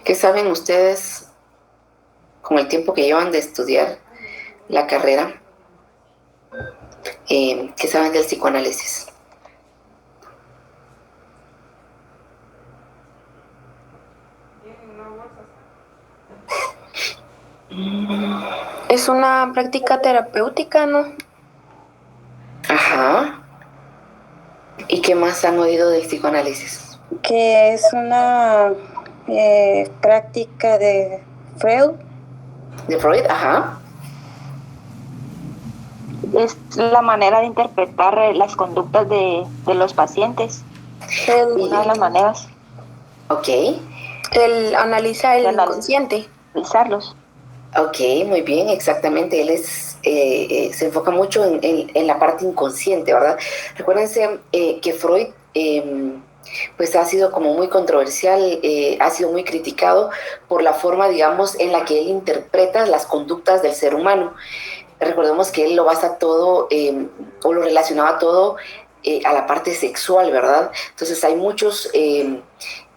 ¿Qué saben ustedes con el tiempo que llevan de estudiar la carrera? ¿Qué saben del psicoanálisis? Es una práctica terapéutica, ¿no? Ajá. ¿Y qué más han oído del psicoanálisis? Que es una práctica de Freud. ¿De Freud? Ajá. Es la manera de interpretar las conductas de los pacientes, una de las maneras Ok, Él analiza de el inconsciente. analizarlos. ok, muy bien, exactamente. Él se enfoca mucho en la parte inconsciente, ¿verdad? Recuérdense que Freud pues ha sido como muy controversial, ha sido muy criticado por la forma, digamos, en la que él interpreta las conductas del ser humano. Recordemos que él lo basa todo o lo relacionaba todo a la parte sexual, ¿verdad? Entonces hay muchos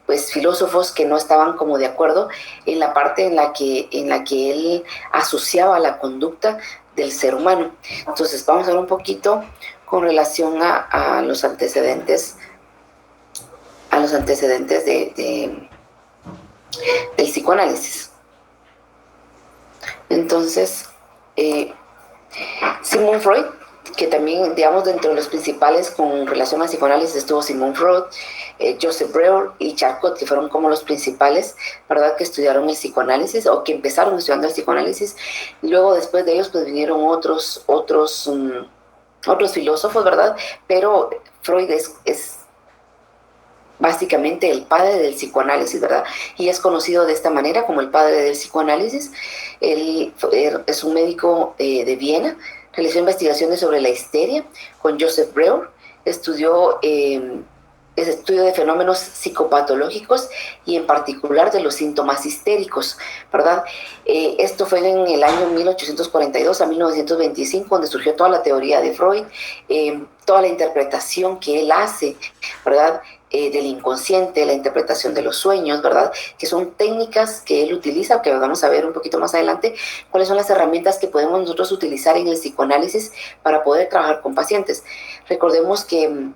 pues filósofos que no estaban como de acuerdo en la parte en la que él asociaba la conducta del ser humano. Entonces vamos a ver un poquito con relación a los antecedentes, del psicoanálisis. Entonces, eh, Sigmund Freud, que también, digamos, dentro de los principales con relación al psicoanálisis estuvo Sigmund Freud, Joseph Breuer y Charcot, que fueron como los principales, ¿verdad?, que estudiaron el psicoanálisis o que empezaron estudiando el psicoanálisis. Y luego, después de ellos, pues vinieron otros filósofos, ¿verdad? Pero Freud es básicamente el padre del psicoanálisis, ¿verdad? Y es conocido de esta manera como el padre del psicoanálisis. Él es un médico de Viena, realizó investigaciones sobre la histeria con Joseph Breuer, estudió el estudio de fenómenos psicopatológicos y en particular de los síntomas histéricos, ¿verdad? Esto fue en el año 1842 a 1925, donde surgió toda la teoría de Freud, toda la interpretación que él hace, ¿verdad?, del inconsciente, la interpretación de los sueños, ¿verdad? Que son técnicas que él utiliza, que vamos a ver un poquito más adelante, cuáles son las herramientas que podemos nosotros utilizar en el psicoanálisis para poder trabajar con pacientes. Recordemos que el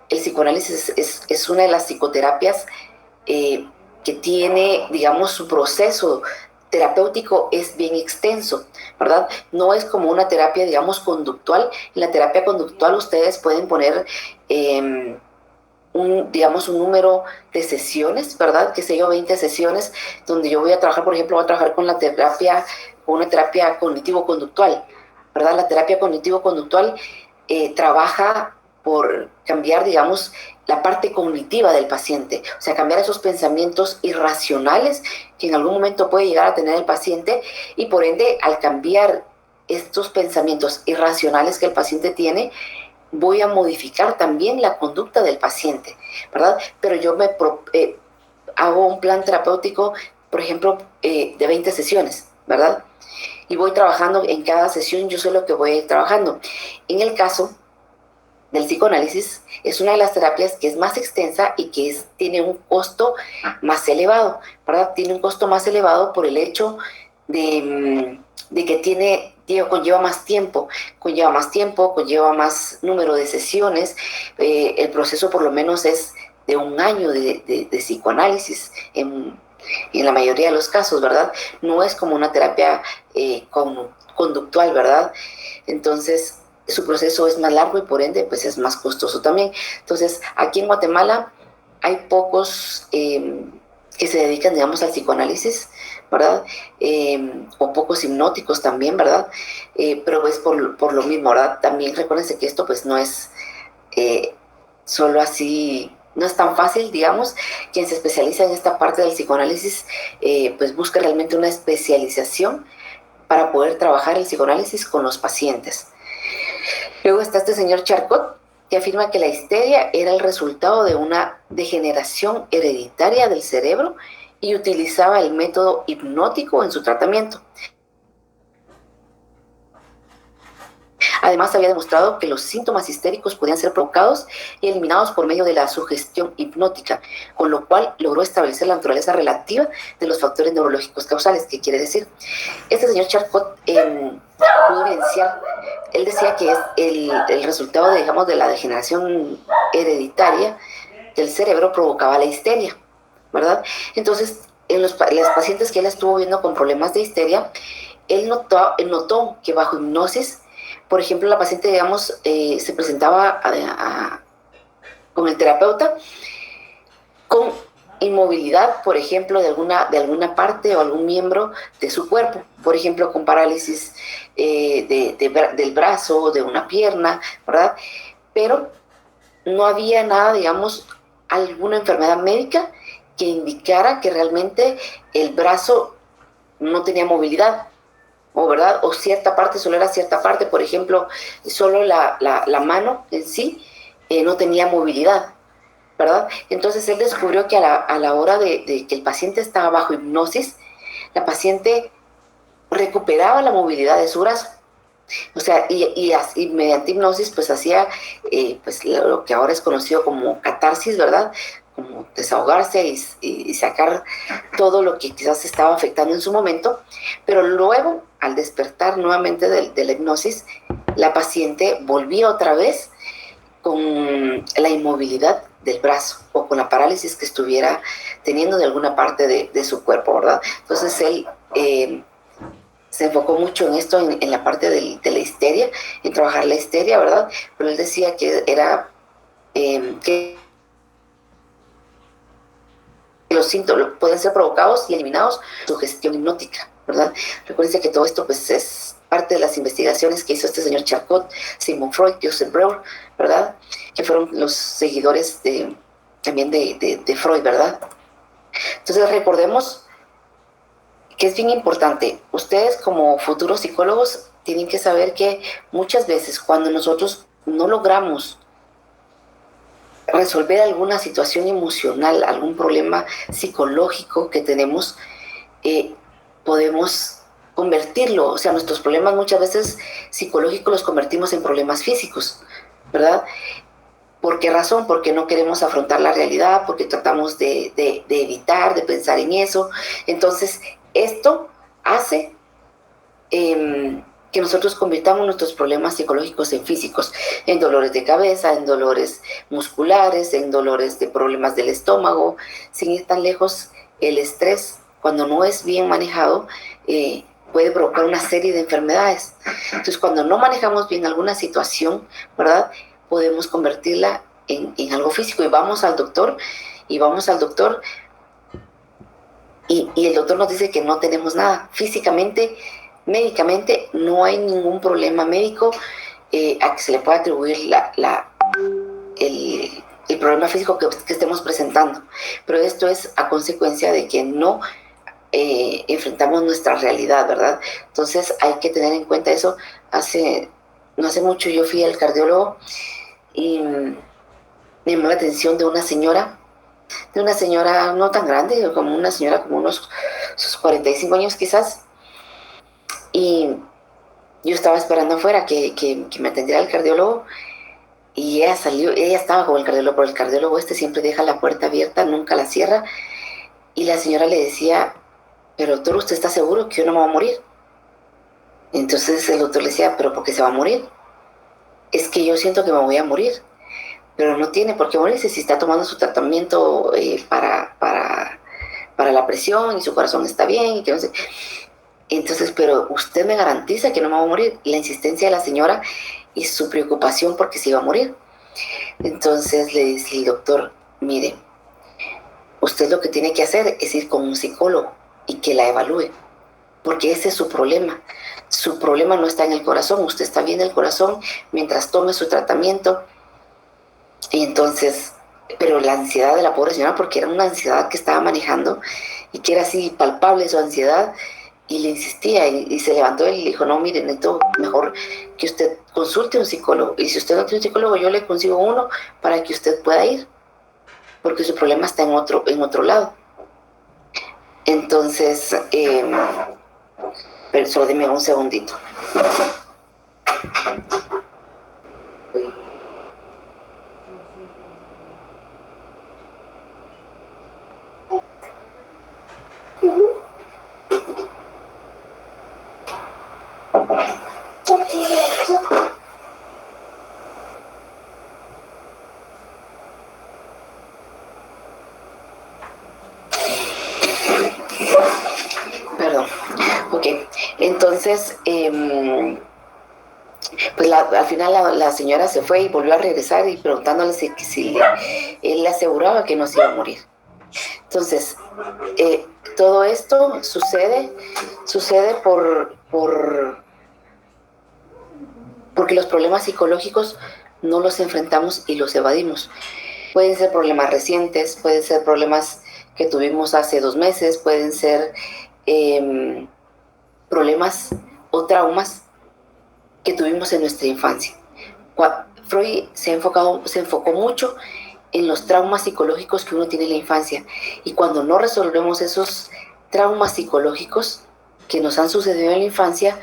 psicoanálisis es una de las psicoterapias que tiene, digamos, su proceso terapéutico es bien extenso, ¿verdad? No es como una terapia, digamos, conductual. En la terapia conductual ustedes pueden poner digamos, un número de sesiones, ¿verdad? Que sé yo, 20 sesiones, donde yo voy a trabajar, por ejemplo, voy a trabajar con una terapia cognitivo-conductual, ¿verdad? La terapia cognitivo-conductual trabaja por cambiar, digamos, la parte cognitiva del paciente, o sea, cambiar esos pensamientos irracionales que en algún momento puede llegar a tener el paciente y por ende, al cambiar estos pensamientos irracionales que el paciente tiene, voy a modificar también la conducta del paciente, ¿verdad? Pero yo hago un plan terapéutico, por ejemplo, de 20 sesiones, ¿verdad? Y voy trabajando en cada sesión, yo sé lo que voy a ir trabajando. En el caso del psicoanálisis, es una de las terapias que es más extensa y que tiene un costo más elevado, ¿verdad? Tiene un costo más elevado por el hecho de que conlleva más número de sesiones. El proceso por lo menos es de un año de psicoanálisis en la mayoría de los casos, ¿verdad? No es como una terapia conductual, ¿verdad? Entonces, su proceso es más largo y por ende, pues es más costoso también. Entonces, aquí en Guatemala hay pocos que se dedican, digamos, al psicoanálisis, ¿verdad? O pocos hipnóticos también, ¿verdad? Pero es por lo mismo, ¿verdad? También recuérdense que esto pues no es eh, solo así, no es tan fácil, digamos. Quien se especializa en esta parte del psicoanálisis pues busca realmente una especialización para poder trabajar el psicoanálisis con los pacientes. Luego está este señor Charcot, que afirma que la histeria era el resultado de una degeneración hereditaria del cerebro y utilizaba el método hipnótico en su tratamiento. Además, había demostrado que los síntomas histéricos podían ser provocados y eliminados por medio de la sugestión hipnótica, con lo cual logró establecer la naturaleza relativa de los factores neurológicos causales. ¿Qué quiere decir? Este señor Charcot pudo evidenciar, él decía que es el resultado, digamos, de la degeneración hereditaria del cerebro provocaba la histeria, ¿verdad? Entonces, en los pacientes que él estuvo viendo con problemas de histeria, él notó que bajo hipnosis, por ejemplo, la paciente, digamos, se presentaba con el terapeuta con inmovilidad, por ejemplo, de alguna parte o algún miembro de su cuerpo, por ejemplo, con parálisis del brazo, de una pierna, ¿verdad? Pero no había nada, digamos, alguna enfermedad médica que indicara que realmente el brazo no tenía movilidad, o verdad, o cierta parte, solo era cierta parte, por ejemplo, solo la mano en sí no tenía movilidad, ¿verdad? Entonces él descubrió que a la hora de que el paciente estaba bajo hipnosis, la paciente recuperaba la movilidad de su brazo. O sea, y mediante hipnosis pues hacía pues lo que ahora es conocido como catarsis, ¿verdad? Como desahogarse y sacar todo lo que quizás estaba afectando en su momento, pero luego, al despertar nuevamente de la hipnosis, la paciente volvía otra vez con la inmovilidad del brazo o con la parálisis que estuviera teniendo de alguna parte de su cuerpo, ¿verdad? Entonces él se enfocó mucho en esto, en la parte de la histeria, en trabajar la histeria, ¿verdad? Pero él decía que era que los síntomas pueden ser provocados y eliminados por sugestión hipnótica, ¿verdad? Recuerden que todo esto pues es parte de las investigaciones que hizo este señor Charcot, Sigmund Freud, Joseph Breuer, ¿verdad? Que fueron los seguidores también de Freud, ¿verdad? Entonces recordemos que es bien importante. Ustedes como futuros psicólogos tienen que saber que muchas veces cuando nosotros no logramos resolver alguna situación emocional, algún problema psicológico que tenemos, podemos convertirlo, o sea, nuestros problemas muchas veces psicológicos los convertimos en problemas físicos, ¿verdad? ¿Por qué razón? Porque no queremos afrontar la realidad, porque tratamos de evitar, de pensar en eso. Entonces, esto hace que nosotros convirtamos nuestros problemas psicológicos en físicos, en dolores de cabeza, en dolores musculares, en dolores de problemas del estómago. Sin ir tan lejos, el estrés, cuando no es bien manejado, puede provocar una serie de enfermedades. Entonces, cuando no manejamos bien alguna situación, ¿verdad?, podemos convertirla en algo físico. Y vamos al doctor, y el doctor nos dice que no tenemos nada. Físicamente, médicamente, no hay ningún problema médico a que se le pueda atribuir el problema físico que estemos presentando. Pero esto es a consecuencia de que no enfrentamos nuestra realidad, ¿verdad? Entonces hay que tener en cuenta eso. No hace mucho yo fui al cardiólogo y me llamó la atención de una señora no tan grande, como una señora como sus 45 años quizás, y yo estaba esperando afuera que me atendiera el cardiólogo, y ella estaba con el cardiólogo, pero el cardiólogo siempre deja la puerta abierta, nunca la cierra, y la señora le decía: pero doctor, ¿usted está seguro que yo no me voy a morir? Entonces el doctor le decía: ¿pero por qué se va a morir? Es que yo siento que me voy a morir. Pero no tiene por qué morirse si está tomando su tratamiento para la presión y su corazón está bien y que no sé. Entonces, pero usted me garantiza que no me va a morir. La insistencia de la señora y su preocupación porque se iba a morir. Entonces le dice el doctor: mire, usted lo que tiene que hacer es ir con un psicólogo y que la evalúe, porque ese es su problema. Su problema no está en el corazón, usted está bien del corazón mientras tome su tratamiento. Y entonces, pero la ansiedad de la pobre señora, porque era una ansiedad que estaba manejando y que era así palpable su ansiedad, y le insistía y se levantó y le dijo: no, mire, necesito mejor que usted consulte a un psicólogo, y si usted no tiene un psicólogo, yo le consigo uno para que usted pueda ir, porque su problema está en otro lado. Entonces, pero solo dime un segundito. Perdón. Ok, entonces, pues al final la señora se fue y volvió a regresar y preguntándole si él le aseguraba que no se iba a morir. Entonces, todo esto sucede porque los problemas psicológicos no los enfrentamos y los evadimos. Pueden ser problemas recientes, pueden ser problemas que tuvimos hace 2 meses, pueden ser problemas o traumas que tuvimos en nuestra infancia. Freud se enfocó mucho en los traumas psicológicos que uno tiene en la infancia, y cuando no resolvemos esos traumas psicológicos que nos han sucedido en la infancia,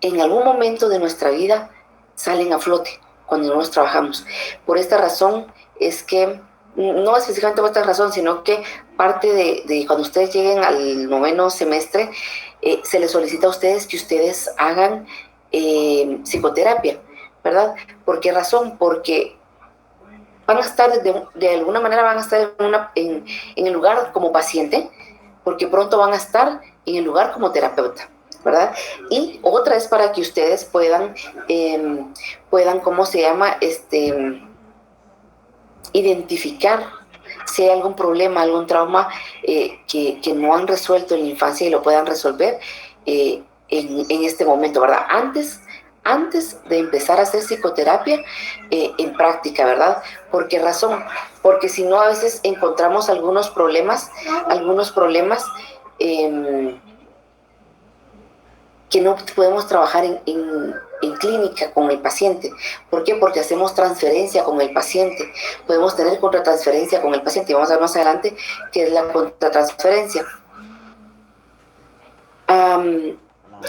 en algún momento de nuestra vida salen a flote cuando no los trabajamos. Por esta razón es que, no específicamente por esta razón, sino que parte de cuando ustedes lleguen al 9º semestre, se les solicita a ustedes que ustedes hagan psicoterapia, ¿verdad? ¿Por qué razón? Porque van a estar, de alguna manera van a estar en el lugar como paciente, porque pronto van a estar en el lugar como terapeuta, ¿verdad? Y otra es para que ustedes puedan ¿cómo se llama? Identificar si hay algún problema, algún trauma que no han resuelto en la infancia y lo puedan resolver en este momento, ¿verdad? Antes de empezar a hacer psicoterapia en práctica, ¿verdad? ¿Por qué razón? Porque si no, a veces encontramos algunos problemas que no podemos trabajar en clínica con el paciente. ¿Por qué? Porque hacemos transferencia con el paciente. Podemos tener contratransferencia con el paciente. Y vamos a ver más adelante qué es la contratransferencia.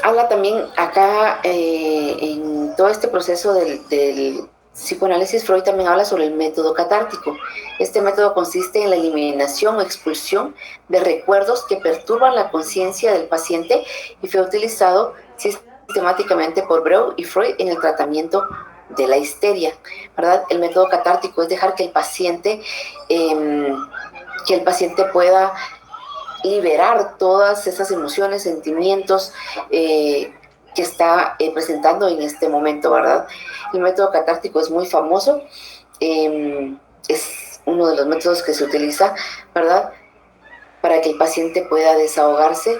Habla también acá en todo este proceso del psicoanálisis. Freud también habla sobre el método catártico. Este método consiste en la eliminación o expulsión de recuerdos que perturban la conciencia del paciente y fue utilizado sistemáticamente por Breuer y Freud en el tratamiento de la histeria, ¿verdad? El método catártico es dejar que el paciente pueda liberar todas esas emociones, sentimientos que está presentando en este momento, ¿verdad? El método catártico es muy famoso, es uno de los métodos que se utiliza, ¿verdad?, para que el paciente pueda desahogarse.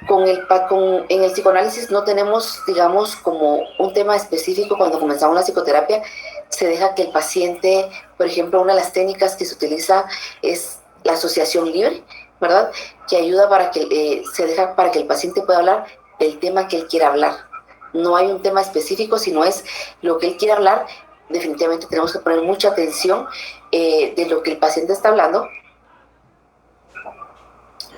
En el psicoanálisis no tenemos, digamos, como un tema específico. Cuando comenzamos la psicoterapia, se deja que el paciente, por ejemplo, una de las técnicas que se utiliza es la asociación libre, ¿verdad?, que ayuda para que se deja para que el paciente pueda hablar del tema que él quiera hablar. No hay un tema específico, sino es lo que él quiere hablar. Definitivamente tenemos que poner mucha atención de lo que el paciente está hablando,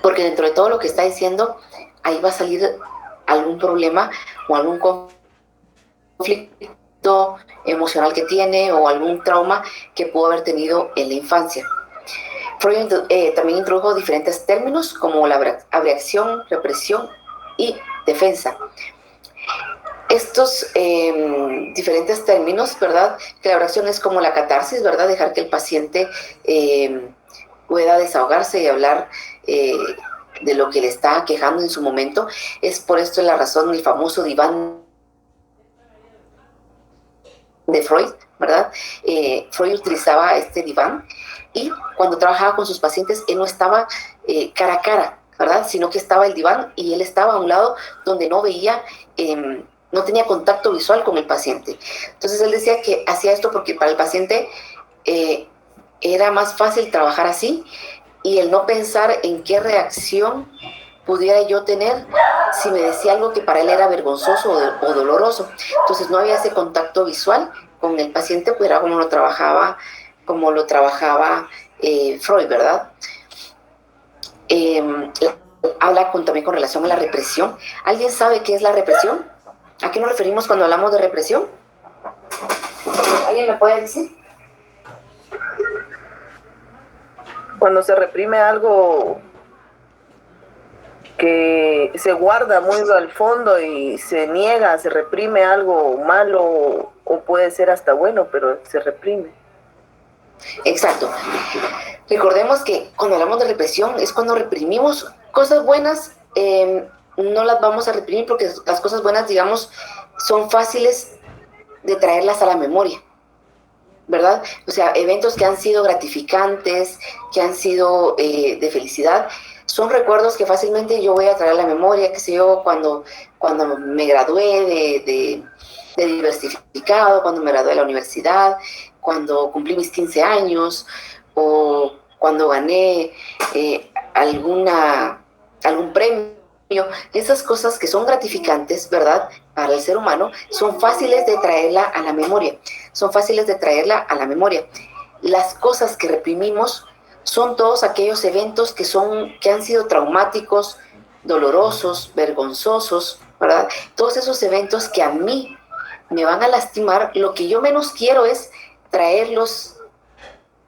porque dentro de todo lo que está diciendo, ahí va a salir algún problema o algún conflicto emocional que tiene o algún trauma que pudo haber tenido en la infancia. Freud también introdujo diferentes términos como la abreacción, represión y defensa. Estos diferentes términos, ¿verdad? Que la abreacción es como la catarsis, ¿verdad? Dejar que el paciente pueda desahogarse y hablar de lo que le está quejando en su momento. Es por esto la razón del famoso diván de Freud, ¿verdad? Freud utilizaba este diván, y cuando trabajaba con sus pacientes, él no estaba cara a cara, ¿verdad?, sino que estaba el diván y él estaba a un lado donde no veía, no tenía contacto visual con el paciente. Entonces él decía que hacía esto porque para el paciente era más fácil trabajar así, y el no pensar en qué reacción pudiera yo tener si me decía algo que para él era vergonzoso o doloroso. Entonces no había ese contacto visual con el paciente, pues era como lo trabajaba Freud, ¿verdad? Habla también con relación a la represión. ¿Alguien sabe qué es la represión? ¿A qué nos referimos cuando hablamos de represión? ¿Alguien me puede decir? Cuando se reprime algo que se guarda muy al fondo y se niega, se reprime algo malo o puede ser hasta bueno, pero se reprime. Exacto. Recordemos que cuando hablamos de represión es cuando reprimimos cosas buenas, no las vamos a reprimir porque las cosas buenas, digamos, son fáciles de traerlas a la memoria, ¿verdad? O sea, eventos que han sido gratificantes, que han sido de felicidad, son recuerdos que fácilmente yo voy a traer a la memoria, qué sé yo, cuando me gradué de diversificado, cuando me gradué de la universidad, cuando cumplí mis 15 años, o cuando gané algún premio. Esas cosas que son gratificantes, ¿verdad? Para el ser humano, son fáciles de traerla a la memoria. Son fáciles de traerla a la memoria. Las cosas que reprimimos son todos aquellos eventos que han sido traumáticos, dolorosos, vergonzosos, ¿verdad? Todos esos eventos que a mí me van a lastimar, lo que yo menos quiero es traerlos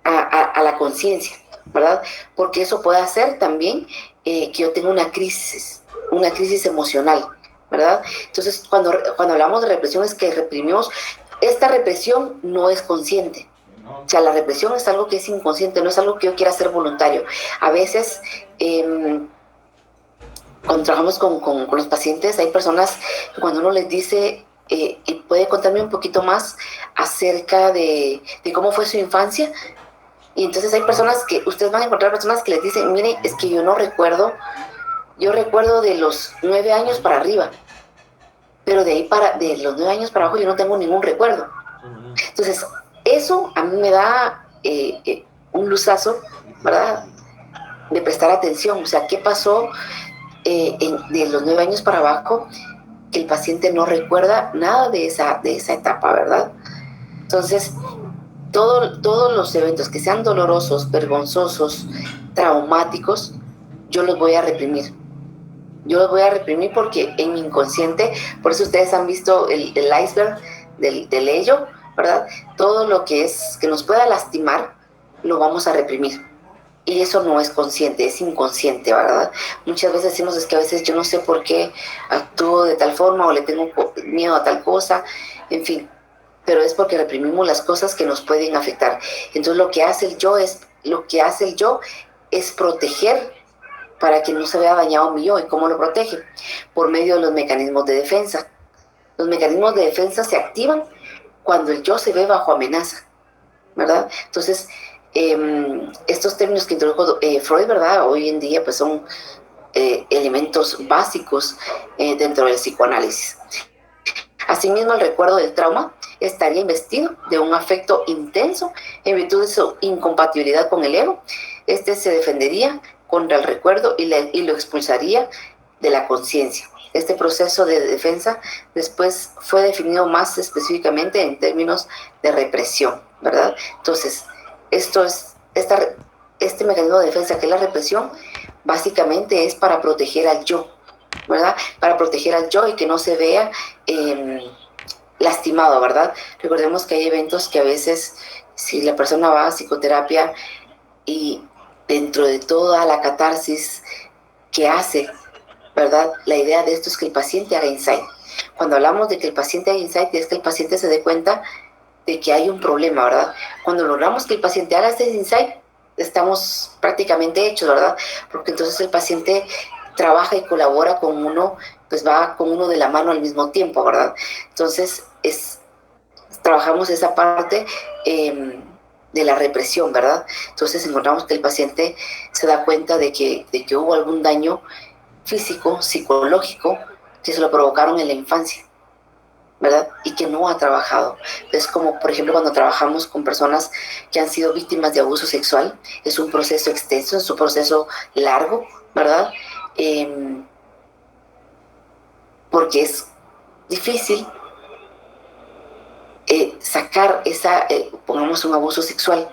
a la conciencia, ¿verdad? Porque eso puede hacer también que yo tenga una crisis emocional, ¿verdad? Entonces, cuando hablamos de represión es que reprimimos, esta represión no es consciente. O sea, la represión es algo que es inconsciente, no es algo que yo quiera hacer voluntario. A veces, cuando trabajamos con los pacientes, hay personas que cuando uno les dice, y puede contarme un poquito más acerca de cómo fue su infancia, y entonces hay personas que, ustedes van a encontrar personas que les dicen, mire, es que yo no recuerdo, yo recuerdo de los 9 años para arriba, pero de los 9 años para abajo yo no tengo ningún recuerdo. Entonces, eso a mí me da un luzazo, ¿verdad? De prestar atención, o sea, ¿qué pasó de los 9 años para abajo? Que el paciente no recuerda nada de esa etapa, ¿verdad? Entonces, todos los eventos que sean dolorosos, vergonzosos, traumáticos, yo los voy a reprimir. Yo los voy a reprimir porque en mi inconsciente, por eso ustedes han visto el iceberg del ello, ¿verdad? Todo lo que nos pueda lastimar, lo vamos a reprimir. Y eso no es consciente, es inconsciente, ¿verdad? Muchas veces decimos, es que a veces yo no sé por qué actúo de tal forma o le tengo miedo a tal cosa, en fin. Pero es porque reprimimos las cosas que nos pueden afectar. Entonces lo que hace el yo es proteger para que no se vea dañado mi yo. ¿Y cómo lo protege? Por medio de los mecanismos de defensa. Los mecanismos de defensa se activan cuando el yo se ve bajo amenaza, ¿verdad? Entonces, estos términos que introdujo Freud, ¿verdad? Hoy en día pues son elementos básicos dentro del psicoanálisis. Asimismo, el recuerdo del trauma estaría investido de un afecto intenso en virtud de su incompatibilidad con el ego. Este se defendería contra el recuerdo y lo expulsaría de la conciencia. Este proceso de defensa después fue definido más específicamente en términos de represión, ¿verdad? Entonces, este mecanismo de defensa que es la represión, básicamente es para proteger al yo, ¿verdad? Para proteger al yo y que no se vea lastimado, ¿verdad? Recordemos que hay eventos que a veces, si la persona va a psicoterapia y dentro de toda la catarsis que hace, ¿verdad? La idea de esto es que el paciente haga insight. Cuando hablamos de que el paciente haga insight, es que el paciente se dé cuenta de que hay un problema, ¿verdad? Cuando logramos que el paciente haga este insight, estamos prácticamente hechos, ¿verdad? Porque entonces el paciente trabaja y colabora con uno, pues va con uno de la mano al mismo tiempo, ¿verdad? Entonces, trabajamos esa parte de la represión, ¿verdad? Entonces encontramos que el paciente se da cuenta de que hubo algún daño físico, psicológico, que se lo provocaron en la infancia, ¿verdad? Y que no ha trabajado. Es como, por ejemplo, cuando trabajamos con personas que han sido víctimas de abuso sexual, es un proceso extenso, es un proceso largo, ¿verdad? Porque es difícil sacar pongamos un abuso sexual,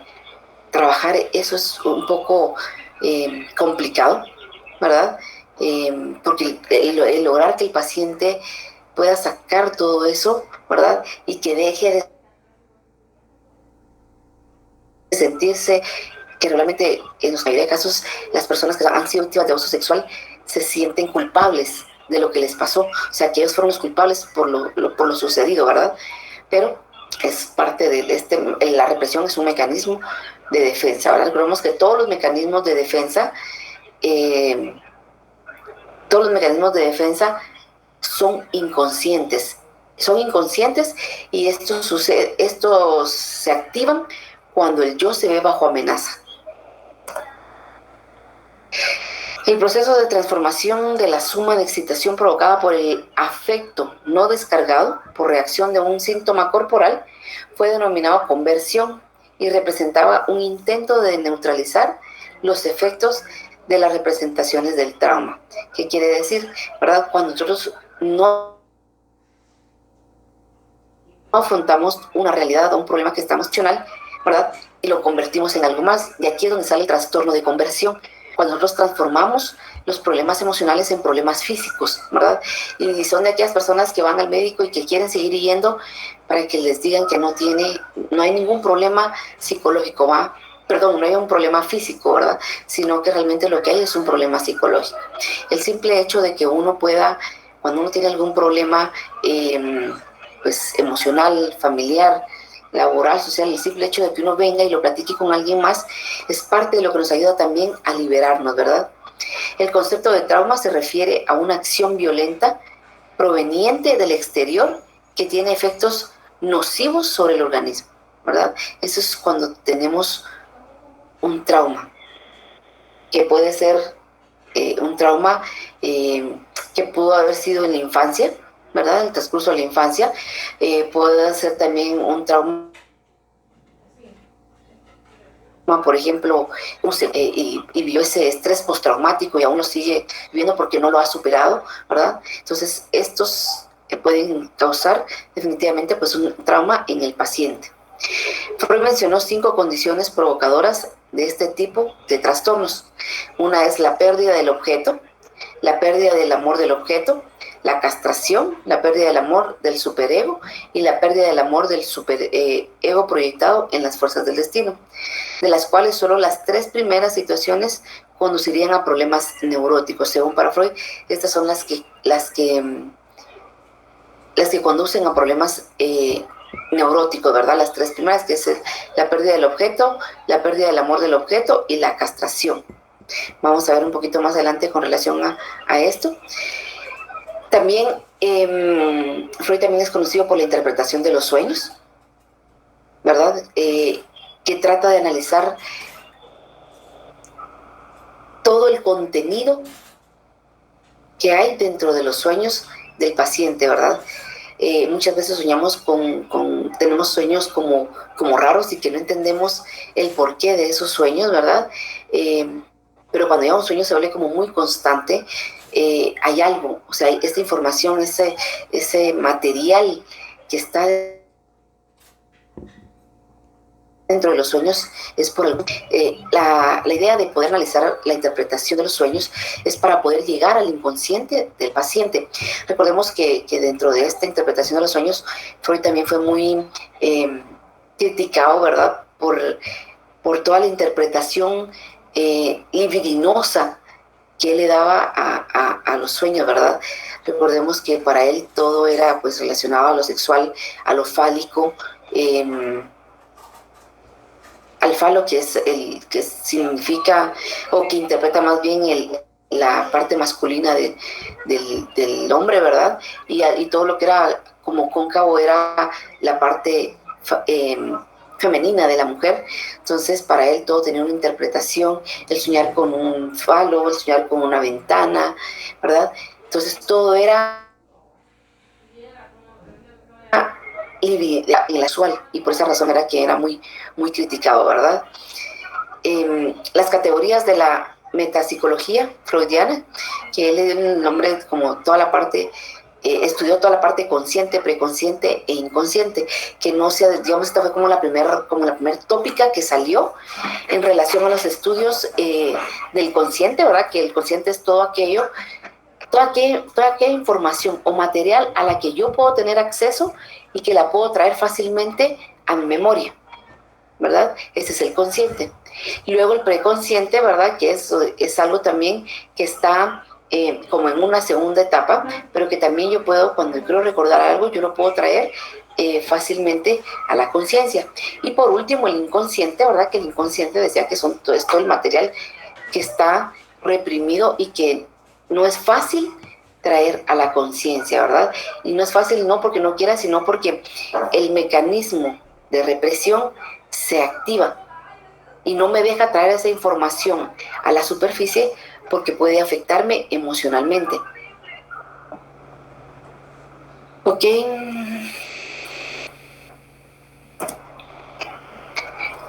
trabajar eso es un poco complicado, ¿verdad? Porque el lograr que el paciente pueda sacar todo eso, ¿verdad? Y que deje de sentirse que realmente en la mayoría de casos las personas que han sido víctimas de abuso sexual se sienten culpables de lo que les pasó, o sea, que ellos fueron los culpables por lo sucedido, ¿verdad? Pero es parte de la represión es un mecanismo de defensa, ¿verdad? Recordemos que todos los mecanismos de defensa son inconscientes y estos se activan cuando el yo se ve bajo amenaza. El proceso de transformación de la suma de excitación provocada por el afecto no descargado por reacción de un síntoma corporal fue denominado conversión y representaba un intento de neutralizar los efectos de las representaciones del trauma. ¿Qué quiere decir? ¿Verdad? Cuando nosotros no afrontamos una realidad o un problema que está emocional, ¿verdad? Y lo convertimos en algo más. Y aquí es donde sale el trastorno de conversión. Cuando nosotros transformamos los problemas emocionales en problemas físicos, ¿verdad? Y son de aquellas personas que van al médico y que quieren seguir yendo para que les digan que no hay ningún problema psicológico, no hay un problema físico, ¿verdad? Sino que realmente lo que hay es un problema psicológico. El simple hecho de que uno pueda, cuando uno tiene algún problema pues emocional, familiar, laboral, social, el simple hecho de que uno venga y lo platique con alguien más es parte de lo que nos ayuda también a liberarnos, ¿verdad? El concepto de trauma se refiere a una acción violenta proveniente del exterior que tiene efectos nocivos sobre el organismo, ¿verdad? Eso es cuando tenemos un trauma, que puede ser un trauma que pudo haber sido en la infancia, ¿verdad? En el transcurso de la infancia, puede ser también un trauma, por ejemplo, y vivió ese estrés postraumático y aún lo sigue viviendo porque no lo ha superado, ¿verdad? Entonces, estos pueden causar definitivamente pues un trauma en el paciente. Freud mencionó 5 condiciones provocadoras de este tipo de trastornos. Una es la pérdida del objeto, la pérdida del amor del objeto, la castración, la pérdida del amor del superego y la pérdida del amor del superego proyectado en las fuerzas del destino, de las cuales solo las 3 primeras situaciones conducirían a problemas neuróticos. Según para Freud, estas son las que conducen a problemas neuróticos, ¿verdad? Las 3 primeras, que es la pérdida del objeto, la pérdida del amor del objeto y la castración. Vamos a ver un poquito más adelante con relación a esto. También, Freud también es conocido por la interpretación de los sueños, ¿verdad? Que trata de analizar todo el contenido que hay dentro de los sueños del paciente, ¿verdad? Muchas veces tenemos sueños como raros y que no entendemos el porqué de esos sueños, ¿verdad? Pero cuando ya un sueño se vuelve como muy constante, hay algo, o sea, esta información, ese material que está dentro de los sueños es por algo. La idea de poder analizar la interpretación de los sueños es para poder llegar al inconsciente del paciente. Recordemos que dentro de esta interpretación de los sueños, Freud también fue muy criticado, ¿verdad? Por toda la interpretación libidinosa que él le daba a los sueños, ¿verdad? Recordemos que para él todo era pues relacionado a lo sexual, a lo fálico, al falo, que es el que significa o que interpreta más bien la parte masculina del hombre, ¿verdad? Y todo lo que era como cóncavo era la parte femenina de la mujer. Entonces para él todo tenía una interpretación, el soñar con un falo, el soñar con una ventana, ¿verdad? Entonces todo era sexual, y por esa razón era que era muy, muy criticado, ¿verdad? Las categorías de la metapsicología freudiana, que él le dio el nombre como toda la parte, estudió toda la parte consciente, preconsciente e inconsciente, que no sea, digamos, esta fue como la primera tópica que salió en relación a los estudios del consciente, ¿verdad? Que el consciente es todo aquello, toda aquella información o material a la que yo puedo tener acceso y que la puedo traer fácilmente a mi memoria, ¿verdad? Ese es el consciente. Y luego el preconsciente, ¿verdad? Que es algo también que está como en una segunda etapa, pero que también yo puedo, cuando quiero recordar algo, yo lo puedo traer fácilmente a la conciencia. Y por último, el inconsciente, ¿verdad? Que el inconsciente decía que son todo esto el material que está reprimido y que no es fácil traer a la conciencia, ¿verdad? Y no es fácil no porque no quiera, sino porque el mecanismo de represión se activa y no me deja traer esa información a la superficie porque puede afectarme emocionalmente. Ok.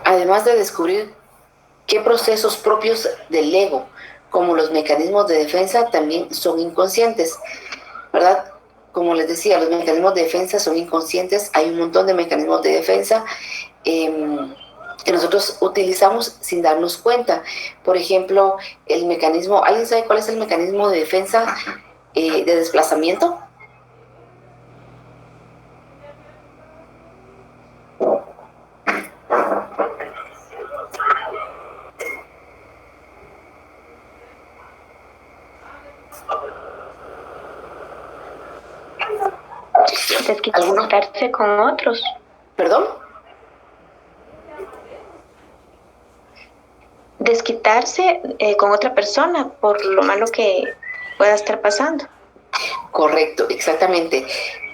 Además de descubrir qué procesos propios del ego, como los mecanismos de defensa, también son inconscientes, ¿verdad? Como les decía, los mecanismos de defensa son inconscientes. Hay un montón de mecanismos de defensa que nosotros utilizamos sin darnos cuenta. Por ejemplo, el mecanismo, ¿alguien sabe cuál es el mecanismo de defensa de desplazamiento? Desquitarse con otros. ¿Perdón? Desquitarse con otra persona por lo malo que pueda estar pasando. Correcto, exactamente.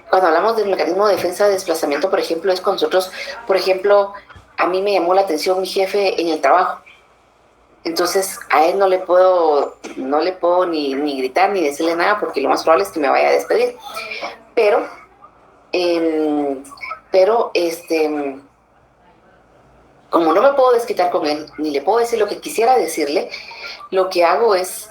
Cuando hablamos del mecanismo de defensa de desplazamiento, por ejemplo, es con nosotros, por ejemplo, a mí me llamó la atención mi jefe en el trabajo. Entonces a él no le puedo ni gritar ni decirle nada porque lo más probable es que me vaya a despedir. Pero como no me puedo desquitar con él, ni le puedo decir lo que quisiera decirle, lo que hago es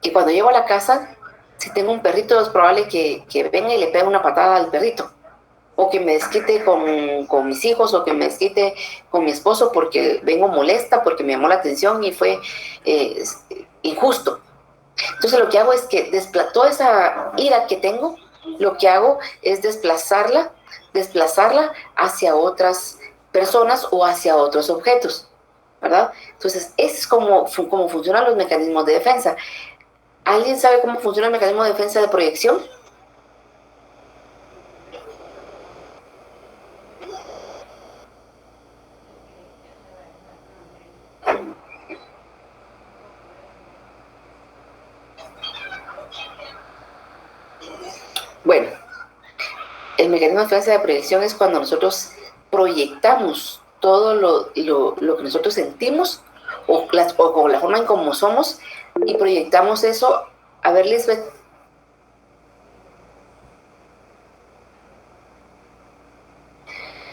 que cuando llego a la casa, si tengo un perrito, es probable que venga y le pegue una patada al perrito, o que me desquite con mis hijos, o que me desquite con mi esposo porque vengo molesta, porque me llamó la atención y fue injusto. Entonces lo que hago es que toda esa ira que tengo, lo que hago es desplazarla hacia otras personas o hacia otros objetos, ¿verdad? Entonces, ese es como funcionan los mecanismos de defensa. ¿Alguien sabe cómo funciona el mecanismo de defensa de proyección? Bueno, el mecanismo de defensa de proyección es cuando nosotros proyectamos todo lo que nosotros sentimos o la forma en cómo somos y proyectamos eso. A ver, Lisbeth.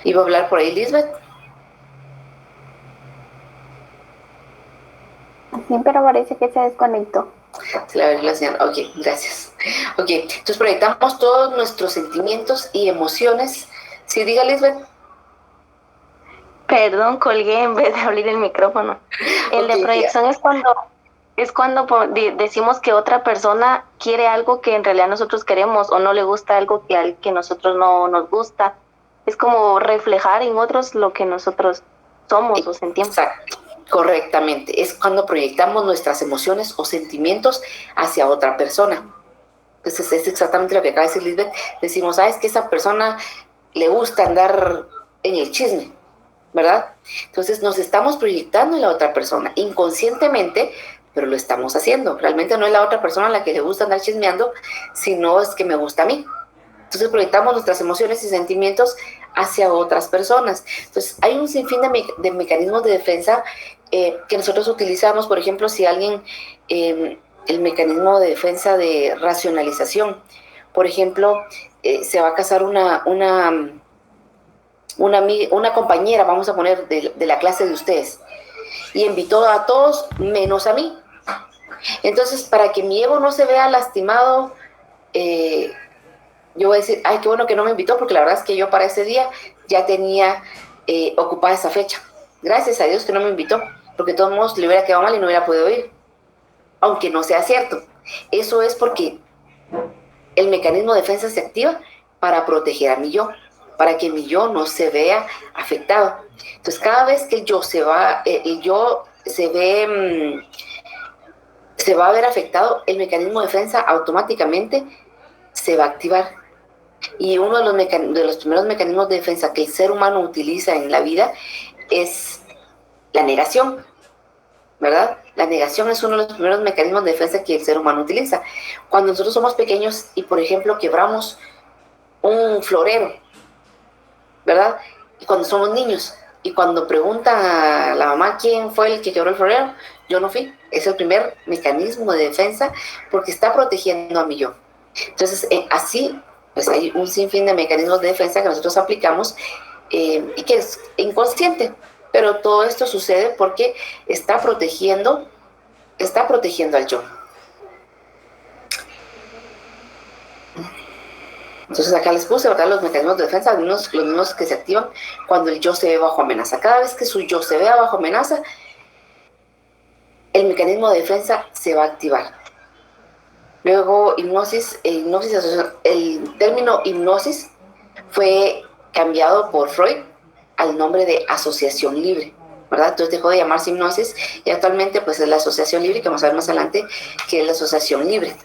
¿Iba a hablar por ahí, Lisbeth? Sí, pero parece que se desconectó. Se la ve la señal. Ok, gracias. Ok, entonces proyectamos todos nuestros sentimientos y emociones. Sí, diga, Lisbeth. Perdón, colgué en vez de abrir el micrófono. El de proyección es cuando decimos que otra persona quiere algo que en realidad nosotros queremos o no le gusta algo que nosotros no nos gusta. Es como reflejar en otros lo que nosotros somos o sentimos. Exacto, correctamente. Es cuando proyectamos nuestras emociones o sentimientos hacia otra persona. Entonces es exactamente lo que acaba de decir Lisbeth. Decimos, es que a esa persona le gusta andar en el chisme, ¿verdad? Entonces nos estamos proyectando en la otra persona inconscientemente, pero lo estamos haciendo. Realmente no es la otra persona a la que le gusta andar chismeando, sino es que me gusta a mí. Entonces proyectamos nuestras emociones y sentimientos hacia otras personas. Entonces hay un sinfín de mecanismos de defensa que nosotros utilizamos. Por ejemplo, si alguien, el mecanismo de defensa de racionalización, por ejemplo, se va a casar una compañera, vamos a poner, de la clase de ustedes, y invitó a todos menos a mí. Entonces, para que mi ego no se vea lastimado, yo voy a decir, qué bueno que no me invitó, porque la verdad es que yo para ese día ya tenía ocupada esa fecha. Gracias a Dios que no me invitó, porque de todos modos le hubiera quedado mal y no hubiera podido ir, aunque no sea cierto. Eso es porque el mecanismo de defensa se activa para proteger a mi yo, para que mi yo no se vea afectado. Entonces, cada vez que el yo se ve se va a ver afectado, el mecanismo de defensa automáticamente se va a activar. Y uno de los primeros mecanismos de defensa que el ser humano utiliza en la vida es la negación, ¿verdad? La negación es uno de los primeros mecanismos de defensa que el ser humano utiliza. Cuando nosotros somos pequeños y, por ejemplo, quebramos un florero, ¿verdad? Y cuando somos niños, y cuando preguntan a la mamá quién fue el que quebró el florero, yo no fui. Es el primer mecanismo de defensa porque está protegiendo a mi yo. Entonces, así, pues hay un sinfín de mecanismos de defensa que nosotros aplicamos y que es inconsciente. Pero todo esto sucede porque está protegiendo al yo. Entonces acá les puse, ¿verdad?, los mecanismos de defensa, los mismos que se activan cuando el yo se ve bajo amenaza. Cada vez que su yo se vea bajo amenaza, el mecanismo de defensa se va a activar. Luego, el término hipnosis fue cambiado por Freud al nombre de asociación libre, ¿verdad? Entonces dejó de llamarse hipnosis y actualmente pues es la asociación libre, que vamos a ver más adelante que es la asociación libre.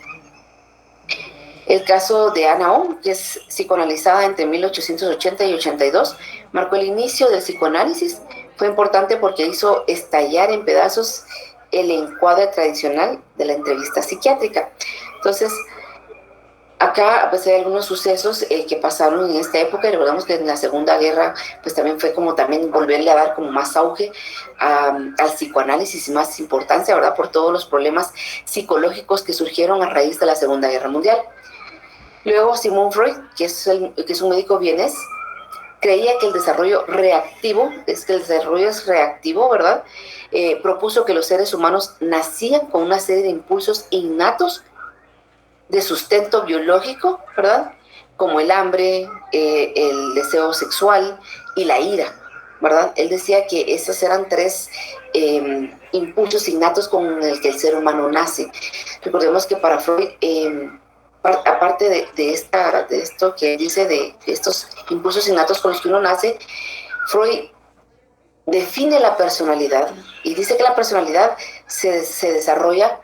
El caso de Anna O, que es psicoanalizada entre 1880 y 82, marcó el inicio del psicoanálisis. Fue importante porque hizo estallar en pedazos el encuadre tradicional de la entrevista psiquiátrica. Entonces, acá pues hay algunos sucesos que pasaron en esta época. Recordamos que en la Segunda Guerra pues también fue como también volverle a dar como más auge al psicoanálisis y más importancia, ¿verdad?, por todos los problemas psicológicos que surgieron a raíz de la Segunda Guerra Mundial. Luego Sigmund Freud, que es un médico vienés, creía que el desarrollo es reactivo, ¿verdad? Propuso que los seres humanos nacían con una serie de impulsos innatos de sustento biológico, ¿verdad? Como el hambre, el deseo sexual y la ira, ¿verdad? Él decía que esos eran tres impulsos innatos con el que el ser humano nace. Recordemos que para Freud, aparte de esto que dice de estos impulsos innatos con los que uno nace, Freud define la personalidad y dice que la personalidad se desarrolla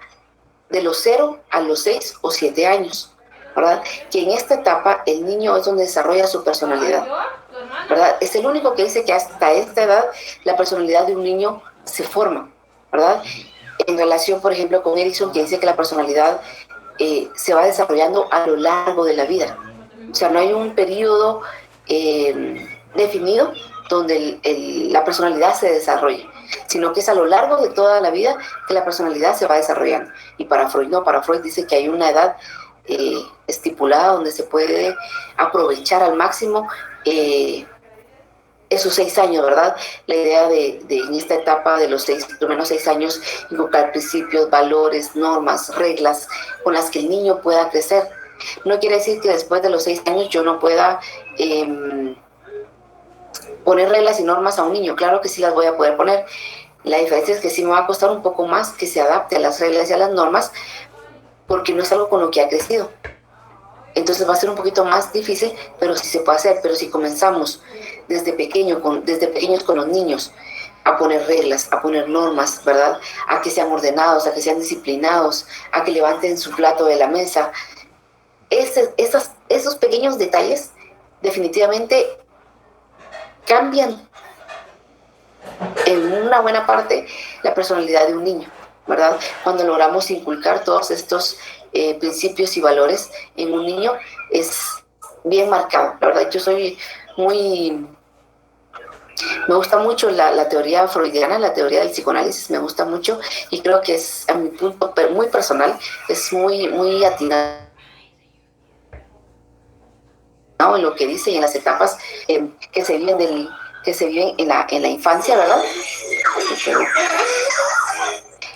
de los 0 a los 6 o 7 años, ¿verdad? Que en esta etapa el niño es donde desarrolla su personalidad, ¿verdad? Es el único que dice que hasta esta edad la personalidad de un niño se forma, ¿verdad? En relación, por ejemplo, con Erickson, que dice que la personalidad se va desarrollando a lo largo de la vida. O sea, no hay un periodo definido donde la personalidad se desarrolle, sino que es a lo largo de toda la vida que la personalidad se va desarrollando. Y para Freud no, para Freud dice que hay una edad estipulada donde se puede aprovechar al máximo esos 6 años, ¿verdad? La idea de en esta etapa de los 6, por lo menos 6 años, invocar principios, valores, normas, reglas con las que el niño pueda crecer. No quiere decir que después de los 6 años yo no pueda poner reglas y normas a un niño. Claro que sí las voy a poder poner. La diferencia es que sí me va a costar un poco más que se adapte a las reglas y a las normas, porque no es algo con lo que ha crecido. Entonces va a ser un poquito más difícil, pero sí se puede hacer. Pero si comenzamos desde pequeños con los niños a poner reglas, a poner normas, ¿verdad? A que sean ordenados, a que sean disciplinados, a que levanten su plato de la mesa. Esos pequeños detalles definitivamente cambian en una buena parte la personalidad de un niño, ¿verdad? Cuando logramos inculcar todos estos principios y valores en un niño, es bien marcado. La verdad, yo soy me gusta mucho la teoría freudiana, la teoría del psicoanálisis, me gusta mucho y creo que es, a mi punto muy personal, es muy atinado en lo que dice y en las etapas que se viven en la infancia, ¿verdad?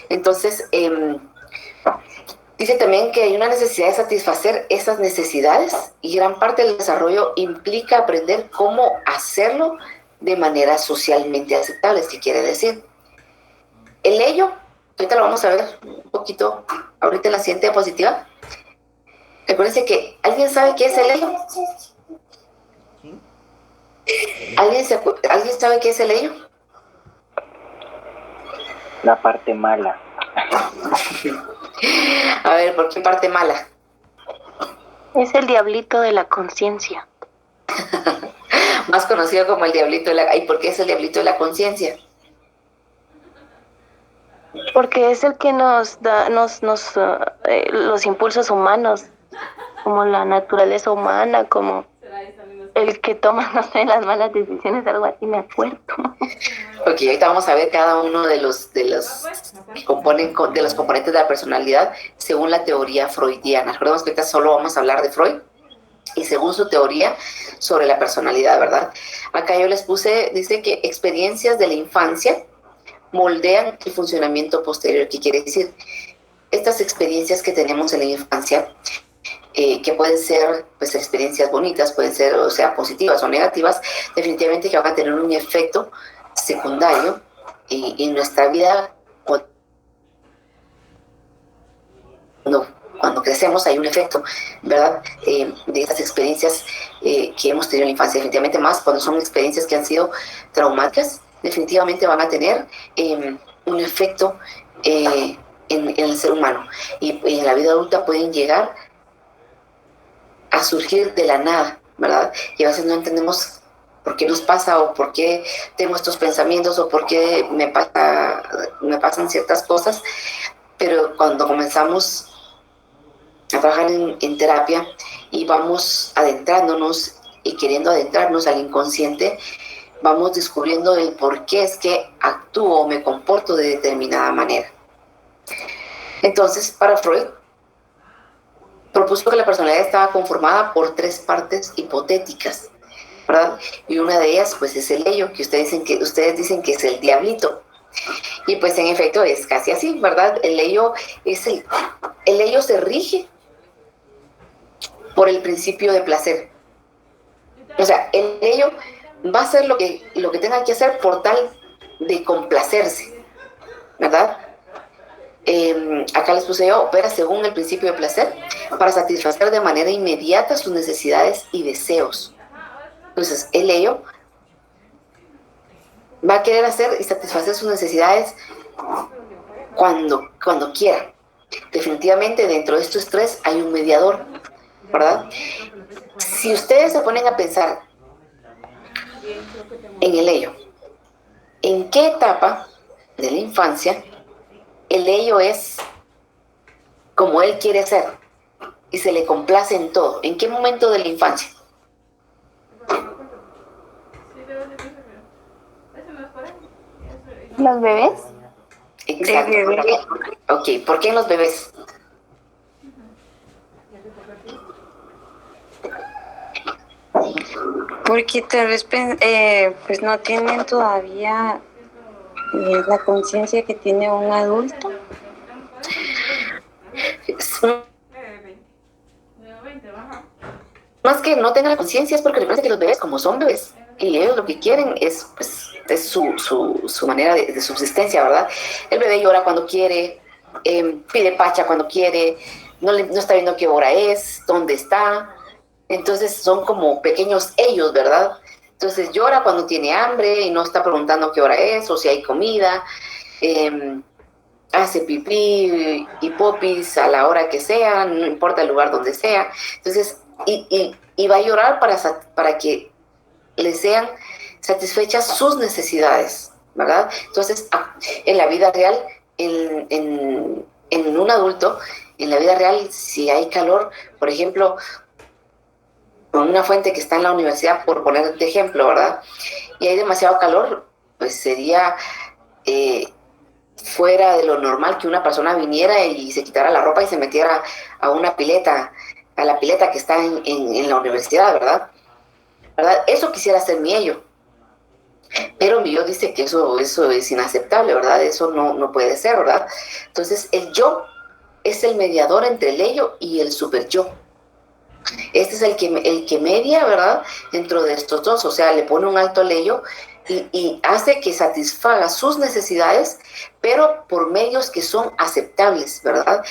Entonces, dice también que hay una necesidad de satisfacer esas necesidades y gran parte del desarrollo implica aprender cómo hacerlo de manera socialmente aceptable, si quiere decir. El ello, ahorita lo vamos a ver un poquito, ahorita en la siguiente diapositiva. Recuérdense que, ¿alguien sabe qué es el ello? ¿Alguien sabe qué es el ello? La parte mala. A ver, ¿por qué parte mala? Es el diablito de la conciencia. Más conocido como el diablito de la... ¿Y por qué es el diablito de la conciencia? Porque es el que nos da los impulsos humanos, como la naturaleza humana, como el que toma, no sé, las malas decisiones, algo así me acuerdo. Ok, ahorita vamos a ver cada uno de los que componen de los componentes de la personalidad según la teoría freudiana. Recordemos que ahorita solo vamos a hablar de Freud y según su teoría sobre la personalidad, ¿verdad? Acá yo les puse, dice que experiencias de la infancia moldean el funcionamiento posterior. ¿Qué quiere decir? Estas experiencias que tenemos en la infancia, que pueden ser pues experiencias bonitas, pueden ser, o sea, positivas o negativas, definitivamente que van a tener un efecto secundario en nuestra vida. Cuando crecemos hay un efecto, ¿verdad? De estas experiencias que hemos tenido en la infancia, definitivamente más cuando son experiencias que han sido traumáticas, definitivamente van a tener un efecto en el ser humano. Y en la vida adulta pueden llegar a surgir de la nada, ¿verdad? Y a veces no entendemos por qué nos pasa o por qué tengo estos pensamientos o por qué me pasan ciertas cosas, pero cuando comenzamos a trabajar en terapia y vamos adentrándonos y queriendo adentrarnos al inconsciente, vamos descubriendo el por qué es que actúo o me comporto de determinada manera. Entonces, para Freud, propuso que la personalidad estaba conformada por 3 partes hipotéticas, ¿verdad? Y una de ellas, pues, es el ello, que ustedes dicen que es el diablito. Y pues, en efecto, es casi así, ¿verdad? El ello se rige por el principio de placer. O sea, el ello va a hacer lo que tenga que hacer por tal de complacerse, ¿verdad? Acá les puse yo, opera según el principio de placer para satisfacer de manera inmediata sus necesidades y deseos. Entonces, el ello va a querer hacer y satisfacer sus necesidades cuando quiera. Definitivamente dentro de estos 3 hay un mediador, ¿verdad? Si ustedes se ponen a pensar en el ello, ¿en qué etapa de la infancia el ello es como él quiere ser y se le complace en todo? ¿En qué momento de la infancia? ¿Los bebés? Exacto. Ok, ¿por qué en los bebés? Porque tal vez pues no tienen todavía la conciencia que tiene un adulto. Más que no tengan la conciencia es porque recuerden que los bebés, como son bebés, y ellos lo que quieren es, pues, es su manera de subsistencia, ¿verdad? El bebé llora cuando quiere, pide pacha cuando quiere, no está viendo qué hora es, dónde está. Entonces son como pequeños ellos, ¿verdad? Entonces llora cuando tiene hambre y no está preguntando qué hora es o si hay comida. Hace pipí y popis a la hora que sea, no importa el lugar donde sea. Entonces, y va a llorar para que le sean satisfechas sus necesidades, ¿verdad? Entonces, en la vida real, en un adulto, en la vida real, si hay calor, por ejemplo, con una fuente que está en la universidad, por poner de ejemplo, ¿verdad? Y hay demasiado calor, pues sería fuera de lo normal que una persona viniera y se quitara la ropa y se metiera a una pileta, a la pileta que está en la universidad, ¿verdad? Eso quisiera hacer mi ello. Pero mi yo dice que eso es inaceptable, ¿verdad? Eso no puede ser, ¿verdad? Entonces, el yo es el mediador entre el ello y el super yo. Este es el que media, ¿verdad? Dentro de estos dos, o sea, le pone un alto al ello y hace que satisfaga sus necesidades, pero por medios que son aceptables, ¿verdad?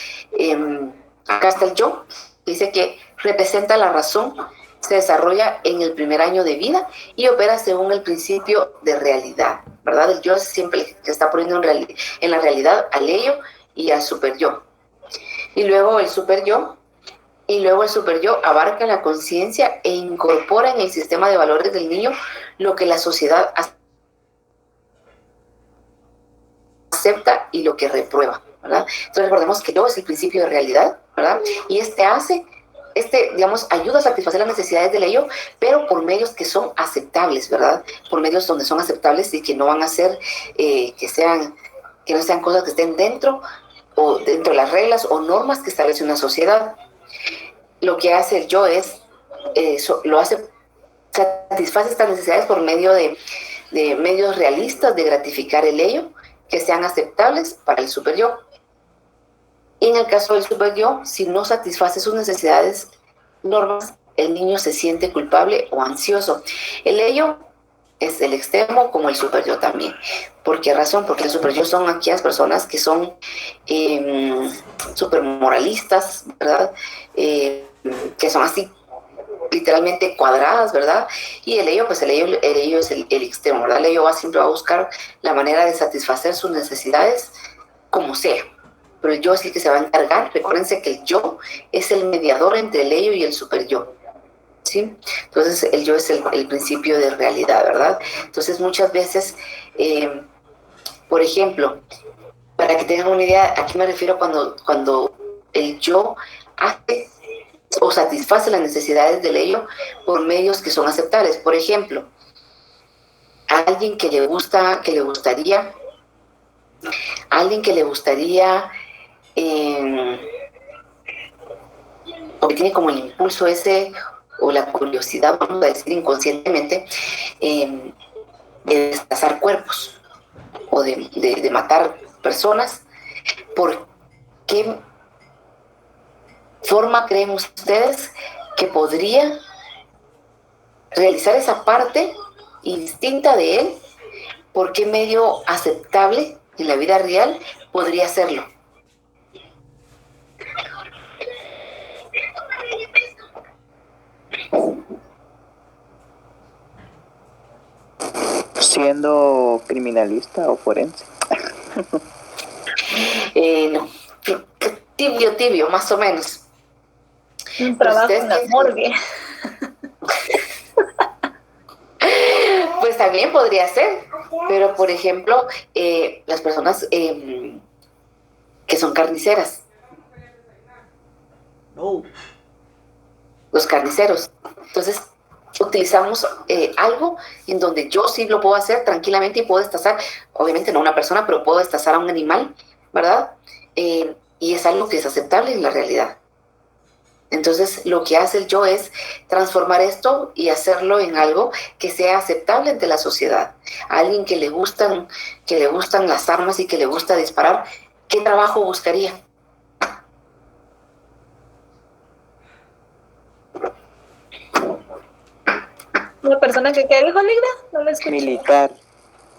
Acá está el yo, dice que representa la razón, se desarrolla en el primer año de vida y opera según el principio de realidad, ¿verdad? El yo siempre está poniendo en la realidad al ello y al super yo. Y luego el super yo, abarca la conciencia e incorpora en el sistema de valores del niño lo que la sociedad acepta y lo que reprueba, ¿verdad? Entonces recordemos que yo es el principio de realidad, ¿verdad? Y digamos, ayuda a satisfacer las necesidades del ello, pero por medios que son aceptables, ¿verdad? Por medios donde son aceptables y que no van a ser, que no sean cosas que estén dentro de las reglas o normas que establece una sociedad. Lo que hace el yo es, satisface estas necesidades por medio de medios realistas de gratificar el ello, que sean aceptables para el super yo. Y en el caso del super yo, si no satisface sus necesidades, normas, el niño se siente culpable o ansioso. El ello es el extremo como el super yo también. ¿Por qué razón? Porque el super yo son aquellas personas que son super moralistas, ¿verdad? Que son así literalmente cuadradas, ¿verdad? Y el ello, pues el ello es el extremo, ¿verdad? El ello siempre va a buscar la manera de satisfacer sus necesidades como sea. Pero el yo es el que se va a encargar. Recuérdense que el yo es el mediador entre el ello y el super yo, ¿sí? Entonces el yo es el principio de realidad, ¿verdad? Entonces muchas veces, por ejemplo, para que tengan una idea, ¿a qué me refiero cuando el yo hace o satisface las necesidades del ello por medios que son aceptables? Por ejemplo, a alguien que le gustaría o que tiene como el impulso ese o la curiosidad, vamos a decir inconscientemente, de destazar cuerpos o de matar personas. ¿Por qué forma creen ustedes que podría realizar esa parte instinta de él? ¿Por qué medio aceptable en la vida real podría hacerlo? Siendo criminalista o forense. No, tibio, más o menos. Un trabajo en la morgue. Pues también podría ser, pero por ejemplo, las personas que son carniceras. No. Los carniceros. Entonces, utilizamos algo en donde yo sí lo puedo hacer tranquilamente y puedo destazar, obviamente no una persona, pero puedo destazar a un animal, ¿verdad? Y es algo que es aceptable en la realidad. Entonces, lo que hace el yo es transformar esto y hacerlo en algo que sea aceptable ante la sociedad. A alguien que le gustan las armas y que le gusta disparar, ¿qué trabajo buscaría? ¿Una persona que qué dijo, Negra? No lo escuché. Militar.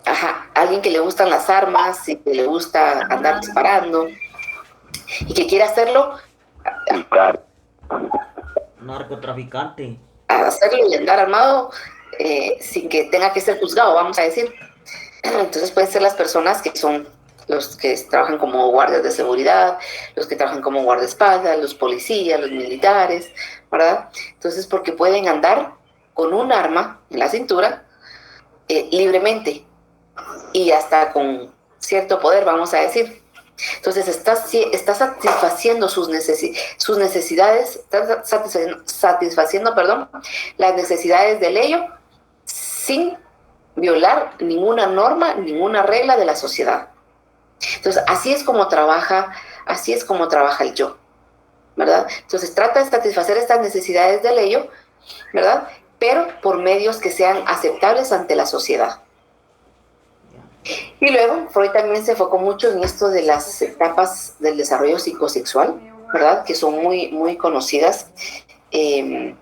Ajá, alguien que le gustan las armas y que le gusta andar disparando y que quiere hacerlo. Narcotraficante. Hacerlo y andar armado sin que tenga que ser juzgado, vamos a decir. Entonces pueden ser las personas que son los que trabajan como guardias de seguridad, los que trabajan como guardaespaldas, los policías, los militares, ¿verdad? Entonces, porque pueden andar con un arma en la cintura libremente y hasta con cierto poder, vamos a decir. Entonces está satisfaciendo sus necesidades, está satisfaciendo, las necesidades del ello sin violar ninguna norma, ninguna regla de la sociedad. Entonces, así es como trabaja el yo, ¿verdad? Entonces, trata de satisfacer estas necesidades del ello, ¿verdad? Pero por medios que sean aceptables ante la sociedad. Y luego, Freud también se enfocó mucho en esto de las etapas del desarrollo psicosexual, ¿verdad? Que son muy, muy conocidas. En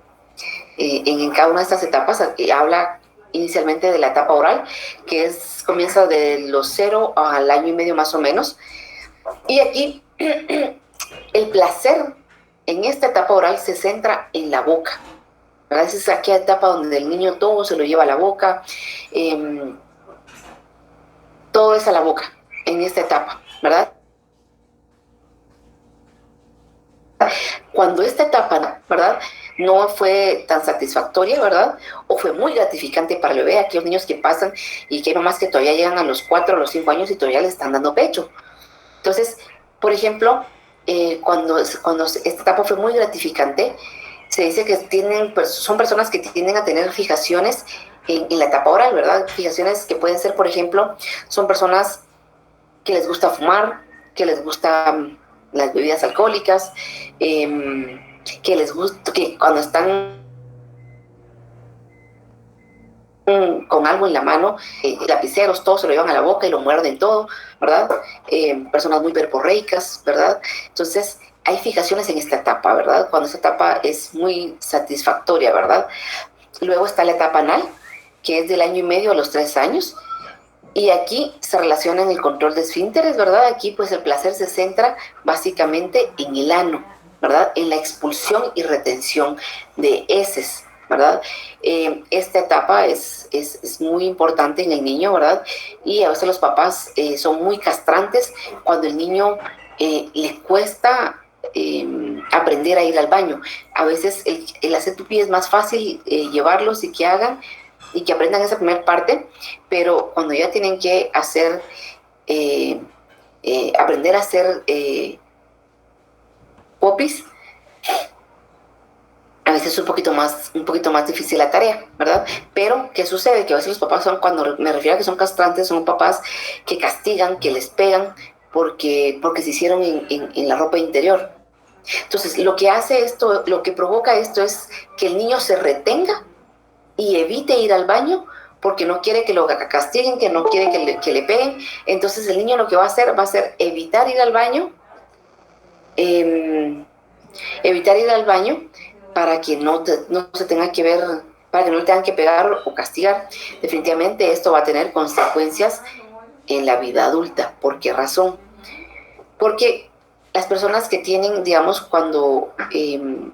cada una de estas etapas habla inicialmente de la etapa oral, que comienza de los 0 al año y medio más o menos. Y aquí el placer en esta etapa oral se centra en la boca, ¿verdad? Esa es aquella etapa donde el niño todo se lo lleva a la boca, todo es a la boca en esta etapa, ¿verdad? Cuando esta etapa, ¿verdad?, no fue tan satisfactoria, ¿verdad?, o fue muy gratificante para el bebé, aquellos niños que pasan y que hay mamás que todavía llegan a los 4 o los 5 años y todavía le están dando pecho. Entonces, por ejemplo, cuando esta etapa fue muy gratificante, se dice que son personas que tienden a tener fijaciones en la etapa oral, ¿verdad? Fijaciones que pueden ser, por ejemplo, son personas que les gusta fumar, que les gustan las bebidas alcohólicas, que les gusta, que cuando están con algo en la mano, lapiceros, todo se lo llevan a la boca y lo muerden todo, ¿verdad? Personas muy verborreicas, ¿verdad? Entonces, hay fijaciones en esta etapa, ¿verdad? Cuando esta etapa es muy satisfactoria, ¿verdad? Luego está la etapa anal, que es del 1.5 a los 3 años, y aquí se relaciona en el control de esfínteres, ¿verdad? Aquí pues el placer se centra básicamente en el ano, ¿verdad? En la expulsión y retención de heces, ¿verdad? Esta etapa es muy importante en el niño, ¿verdad? Y a veces los papás son muy castrantes cuando el niño le cuesta aprender a ir al baño. A veces el hacer pipí es más fácil llevarlos y que hagan y que aprendan esa primera parte, pero cuando ya tienen que hacer, aprender a hacer popis, a veces es un poquito más difícil la tarea, ¿verdad? Pero, ¿qué sucede? Que a veces los papás cuando me refiero a que son castrantes, son papás que castigan, que les pegan, porque se hicieron en la ropa interior. Entonces, lo que provoca esto es que el niño se retenga y evite ir al baño porque no quiere que lo castiguen, que no quiere que le peguen. Entonces, el niño lo que va a hacer evitar ir al baño, para que no se tenga que ver, para que no le tengan que pegar o castigar. Definitivamente esto va a tener consecuencias en la vida adulta. ¿Por qué razón? Porque las personas que tienen, digamos, cuando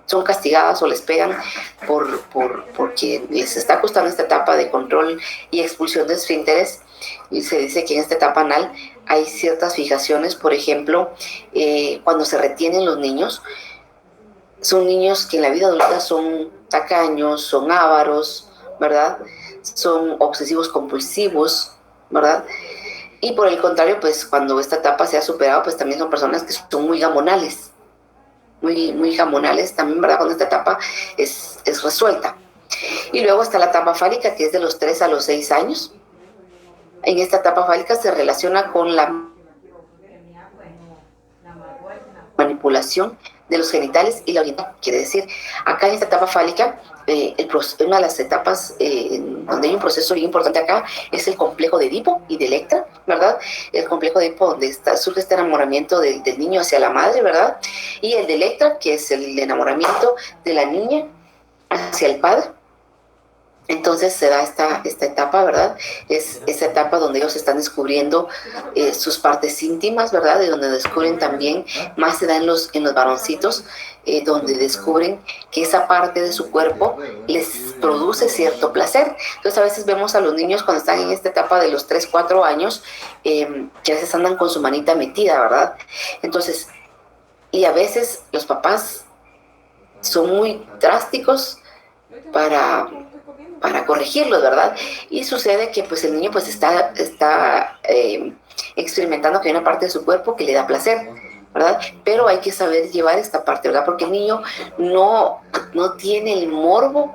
son castigadas o les pegan porque les está costando esta etapa de control y expulsión de esfínteres, y se dice que en esta etapa anal hay ciertas fijaciones. Por ejemplo, cuando se retienen los niños, son niños que en la vida adulta son tacaños, son ávaros, ¿verdad? Son obsesivos compulsivos, ¿verdad? Y por el contrario, pues cuando esta etapa se ha superado, pues también son personas que son muy gamonales, muy gamonales también, ¿verdad? Cuando esta etapa es resuelta. Y luego está la etapa fálica, que es de los 3 a los 6 años. En esta etapa fálica se relaciona con la manipulación de los genitales y la orientación. Quiere decir, acá en esta etapa fálica, una de las etapas donde hay un proceso muy importante acá es el complejo de Edipo y de Electra, ¿verdad? El complejo de Edipo donde surge este enamoramiento del niño hacia la madre, ¿verdad? Y el de Electra, que es el enamoramiento de la niña hacia el padre. Entonces se da esta etapa, ¿verdad? Es esa etapa donde ellos están descubriendo sus partes íntimas, ¿verdad? Y donde descubren también, más se da en los varoncitos, donde descubren que esa parte de su cuerpo les produce cierto placer. Entonces a veces vemos a los niños cuando están en esta etapa de los 3, 4 años, que a veces andan con su manita metida, ¿verdad? Entonces, y a veces los papás son muy drásticos para corregirlos, ¿verdad? Y sucede que pues el niño pues está experimentando que hay una parte de su cuerpo que le da placer, ¿verdad? Pero hay que saber llevar esta parte, ¿verdad? Porque el niño no tiene el morbo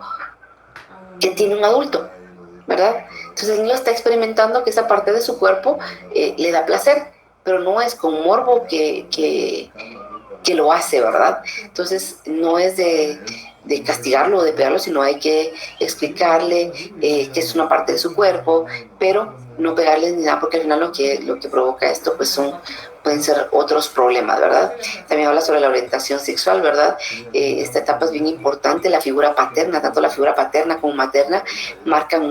que tiene un adulto, ¿verdad? Entonces el niño está experimentando que esa parte de su cuerpo le da placer, pero no es con morbo que lo hace, ¿verdad? Entonces no es de castigarlo o de pegarlo, sino hay que explicarle que es una parte de su cuerpo, pero no pegarle ni nada, porque al final lo que provoca esto pues pueden ser otros problemas, ¿verdad? También habla sobre la orientación sexual, ¿verdad? Esta etapa es bien importante. La figura paterna, tanto la figura paterna como materna, marcan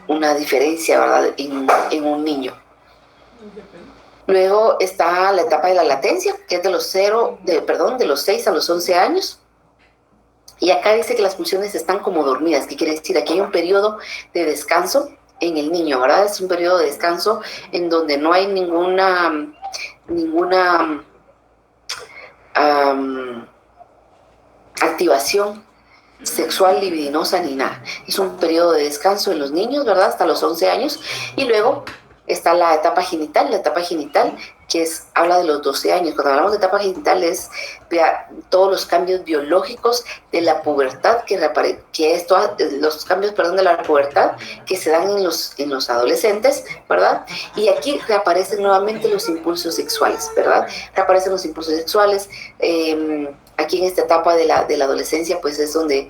una diferencia, ¿verdad? En un niño. Luego está la etapa de la latencia, que es de los 6 a los 11 años. Y acá dice que las funciones están como dormidas. ¿Qué quiere decir? Aquí hay un periodo de descanso en el niño, ¿verdad? Es un periodo de descanso en donde no hay ninguna activación sexual libidinosa ni nada. Es un periodo de descanso en los niños, ¿verdad? Hasta los 11 años. Y luego está la etapa genital que habla de los 12 años. Cuando hablamos de etapa genital es todos los cambios biológicos de la pubertad los cambios de la pubertad que se dan en los adolescentes, ¿verdad? Y aquí reaparecen nuevamente los impulsos sexuales, ¿verdad? Reaparecen los impulsos sexuales. Aquí en esta etapa de la adolescencia, pues es donde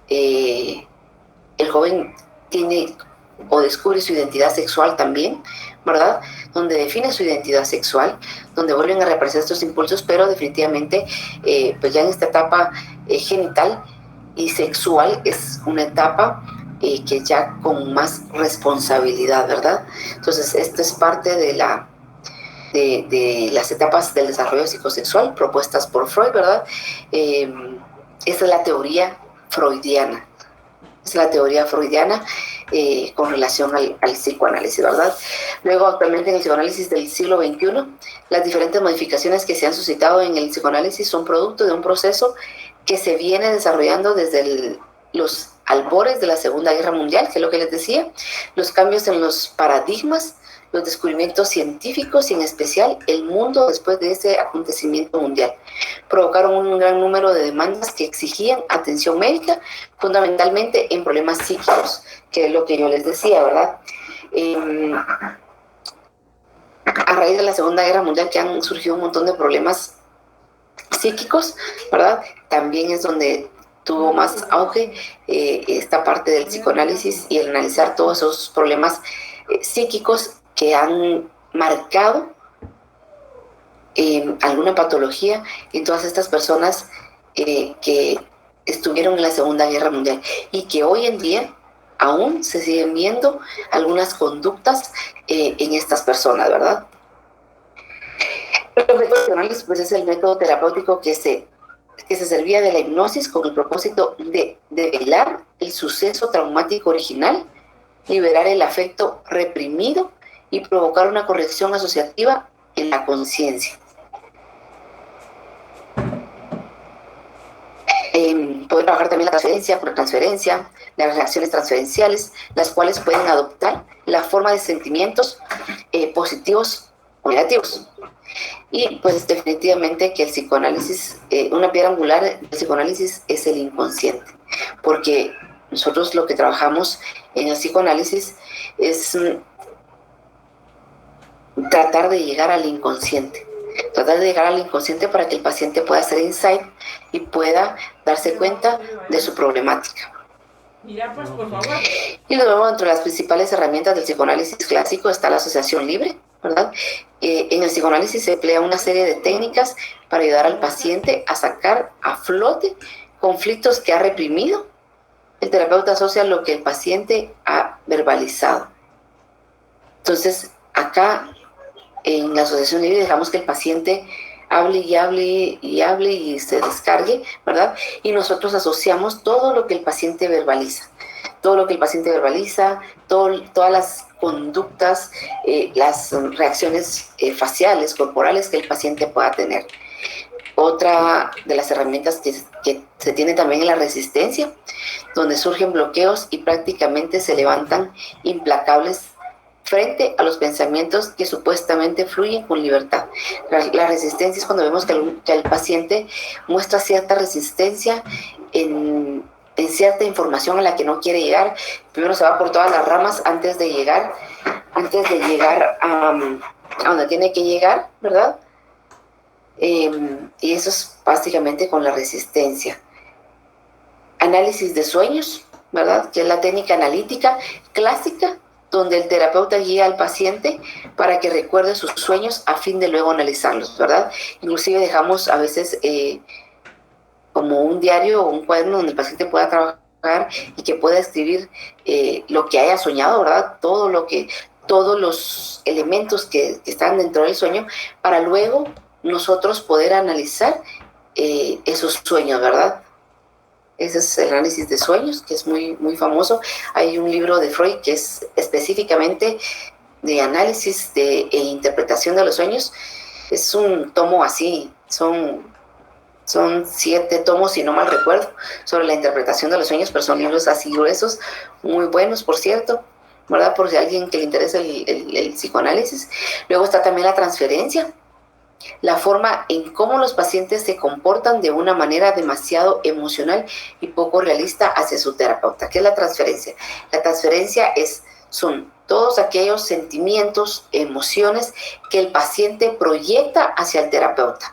el joven tiene o descubre su identidad sexual también, ¿verdad? Donde define su identidad sexual, donde vuelven a reaparecer estos impulsos, pero definitivamente, pues ya en esta etapa genital y sexual es una etapa que ya con más responsabilidad, ¿verdad? Entonces, esto es parte de las etapas del desarrollo psicosexual propuestas por Freud, ¿verdad? Esta es la teoría freudiana. Es la teoría freudiana con relación al psicoanálisis, ¿verdad? Luego, actualmente en el psicoanálisis del siglo XXI, las diferentes modificaciones que se han suscitado en el psicoanálisis son producto de un proceso que se viene desarrollando desde los albores de la Segunda Guerra Mundial, que es lo que les decía, los cambios en los paradigmas, los descubrimientos científicos y en especial el mundo después de ese acontecimiento mundial. Provocaron un gran número de demandas que exigían atención médica, fundamentalmente en problemas psíquicos, que es lo que yo les decía, ¿verdad? A raíz de la Segunda Guerra Mundial que han surgido un montón de problemas psíquicos, ¿verdad? También es donde tuvo más auge esta parte del psicoanálisis y el analizar todos esos problemas psíquicos que han marcado alguna patología en todas estas personas que estuvieron en la Segunda Guerra Mundial y que hoy en día aún se siguen viendo algunas conductas en estas personas, ¿verdad? El método psicoanálisis pues, es el método terapéutico que se servía de la hipnosis con el propósito de develar el suceso traumático original, liberar el afecto reprimido y provocar una corrección asociativa en la conciencia. Puede trabajar también la transferencia por transferencia, las reacciones transferenciales, las cuales pueden adoptar la forma de sentimientos positivos o negativos. Y pues definitivamente que el psicoanálisis, una piedra angular del psicoanálisis es el inconsciente, porque nosotros lo que trabajamos en el psicoanálisis es tratar de llegar al inconsciente. Tratar de llegar al inconsciente para que el paciente pueda hacer insight y pueda darse cuenta de su problemática. Mira, pues, por favor. Y luego, entre las principales herramientas del psicoanálisis clásico está la asociación libre, ¿verdad? En el psicoanálisis se emplea una serie de técnicas para ayudar al paciente a sacar a flote conflictos que ha reprimido. El terapeuta asocia lo que el paciente ha verbalizado. Entonces, acá en la asociación libre dejamos que el paciente hable y se descargue, ¿verdad? Y nosotros asociamos todo lo que el paciente verbaliza. Todas las conductas, las reacciones faciales, corporales que el paciente pueda tener. Otra de las herramientas que se tiene también es la resistencia, donde surgen bloqueos y prácticamente se levantan implacables frente a los pensamientos que supuestamente fluyen con libertad. La resistencia es cuando vemos que el paciente muestra cierta resistencia en cierta información a la que no quiere llegar. Primero se va por todas las ramas antes de llegar a donde tiene que llegar, ¿verdad? Y eso es básicamente con la resistencia. Análisis de sueños, ¿verdad? Que es la técnica analítica clásica, donde el terapeuta guía al paciente para que recuerde sus sueños a fin de luego analizarlos, ¿verdad? Inclusive dejamos a veces como un diario o un cuaderno donde el paciente pueda trabajar y que pueda escribir lo que haya soñado, ¿verdad? Todos los elementos que están dentro del sueño, para luego nosotros poder analizar esos sueños, ¿verdad? Ese es el análisis de sueños, que es muy, muy famoso. Hay un libro de Freud que es específicamente de análisis e interpretación de los sueños. Es un tomo así, son Son 7 tomos, si no mal recuerdo, sobre la interpretación de los sueños, pero son libros así gruesos, muy buenos, por cierto, ¿verdad? Por si a alguien que le interesa el psicoanálisis. Luego está también la transferencia, la forma en cómo los pacientes se comportan de una manera demasiado emocional y poco realista hacia su terapeuta. ¿Qué es la transferencia? La transferencia son todos aquellos sentimientos, emociones que el paciente proyecta hacia el terapeuta,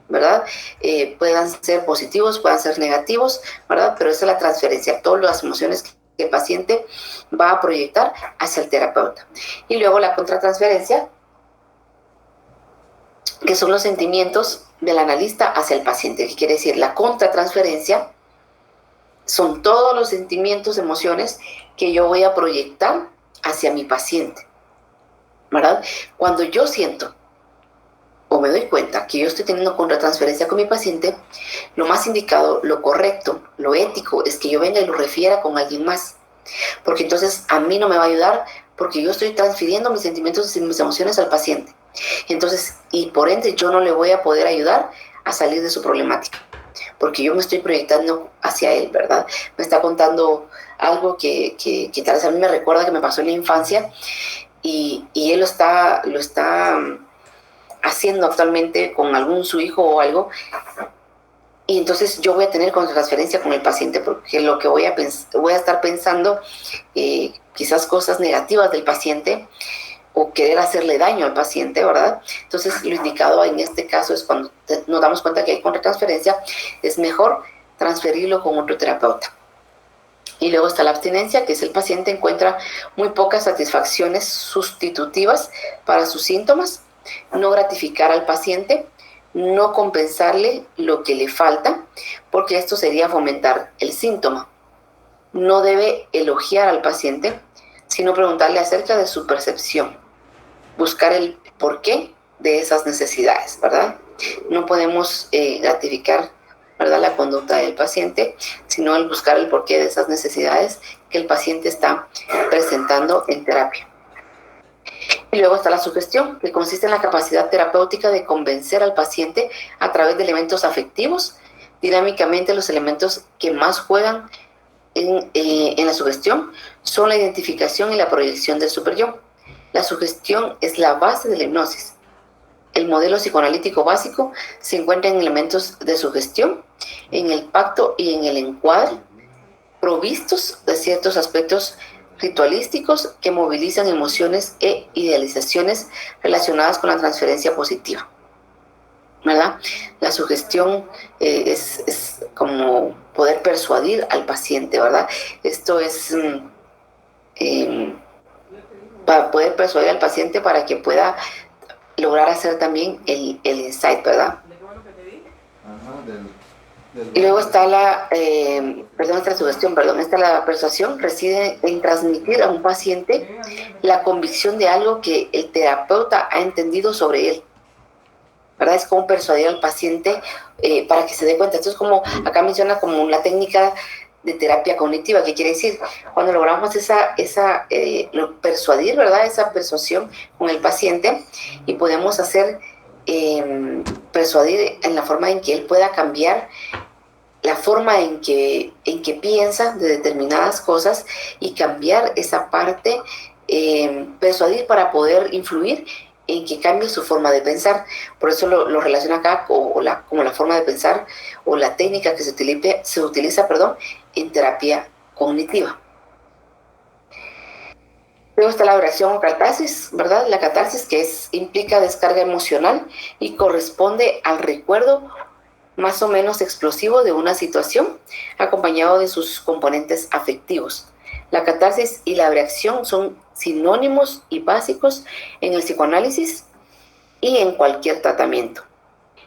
¿verdad? Puedan ser positivos, puedan ser negativos, ¿verdad? Pero esa es la transferencia, todas las emociones que el paciente va a proyectar hacia el terapeuta. Y luego la contratransferencia, que son los sentimientos del analista hacia el paciente. ¿Qué quiere decir? La contratransferencia son todos los sentimientos, emociones que yo voy a proyectar hacia mi paciente, ¿verdad? Cuando yo siento o me doy cuenta que yo estoy teniendo contratransferencia con mi paciente, lo más indicado, lo correcto, lo ético, es que yo venga y lo refiera con alguien más. Porque entonces a mí no me va a ayudar, porque yo estoy transfiriendo mis sentimientos y mis emociones al paciente. Entonces, y por ende, yo no le voy a poder ayudar a salir de su problemática, porque yo me estoy proyectando hacia él, ¿verdad? Me está contando algo que tal vez a mí me recuerda que me pasó en la infancia, y él lo está haciendo actualmente con su hijo o algo, y entonces yo voy a tener contratransferencia con el paciente, porque lo que voy a estar pensando, quizás cosas negativas del paciente, o querer hacerle daño al paciente, ¿verdad? Entonces, lo indicado en este caso es cuando nos damos cuenta que hay contratransferencia, es mejor transferirlo con otro terapeuta. Y luego está la abstinencia, que es el paciente encuentra muy pocas satisfacciones sustitutivas para sus síntomas, no gratificar al paciente, no compensarle lo que le falta, porque esto sería fomentar el síntoma. No debe elogiar al paciente, sino preguntarle acerca de su percepción, buscar el porqué de esas necesidades, ¿verdad? No podemos gratificar, ¿verdad?, la conducta del paciente, sino el buscar el porqué de esas necesidades que el paciente está presentando en terapia. Y luego está la sugestión, que consiste en la capacidad terapéutica de convencer al paciente a través de elementos afectivos. Dinámicamente, los elementos que más juegan en la sugestión son la identificación y la proyección del superyo. La sugestión es la base de la hipnosis. El modelo psicoanalítico básico se encuentra en elementos de sugestión, en el pacto y en el encuadre, provistos de ciertos aspectos ritualísticos que movilizan emociones e idealizaciones relacionadas con la transferencia positiva, ¿verdad? La sugestión es como poder persuadir al paciente, ¿verdad? Esto es para poder persuadir al paciente para que pueda lograr hacer también el insight, ¿verdad? Y luego está la persuasión reside en transmitir a un paciente la convicción de algo que el terapeuta ha entendido sobre él, ¿verdad? Es como persuadir al paciente para que se dé cuenta. Esto es como, acá menciona como la técnica de terapia cognitiva, que quiere decir, cuando logramos persuadir, ¿verdad?, esa persuasión con el paciente, y podemos hacer persuadir en la forma en que él pueda cambiar la forma en que piensa de determinadas cosas y cambiar esa parte, persuadir para poder influir en que cambie su forma de pensar. Por eso lo relaciona acá como la forma de pensar o la técnica que se utiliza en terapia cognitiva. Luego está la oración o catarsis, ¿verdad? La catarsis, que implica descarga emocional y corresponde al recuerdo más o menos explosivo de una situación, acompañado de sus componentes afectivos. La catarsis y la reacción son sinónimos y básicos en el psicoanálisis y en cualquier tratamiento.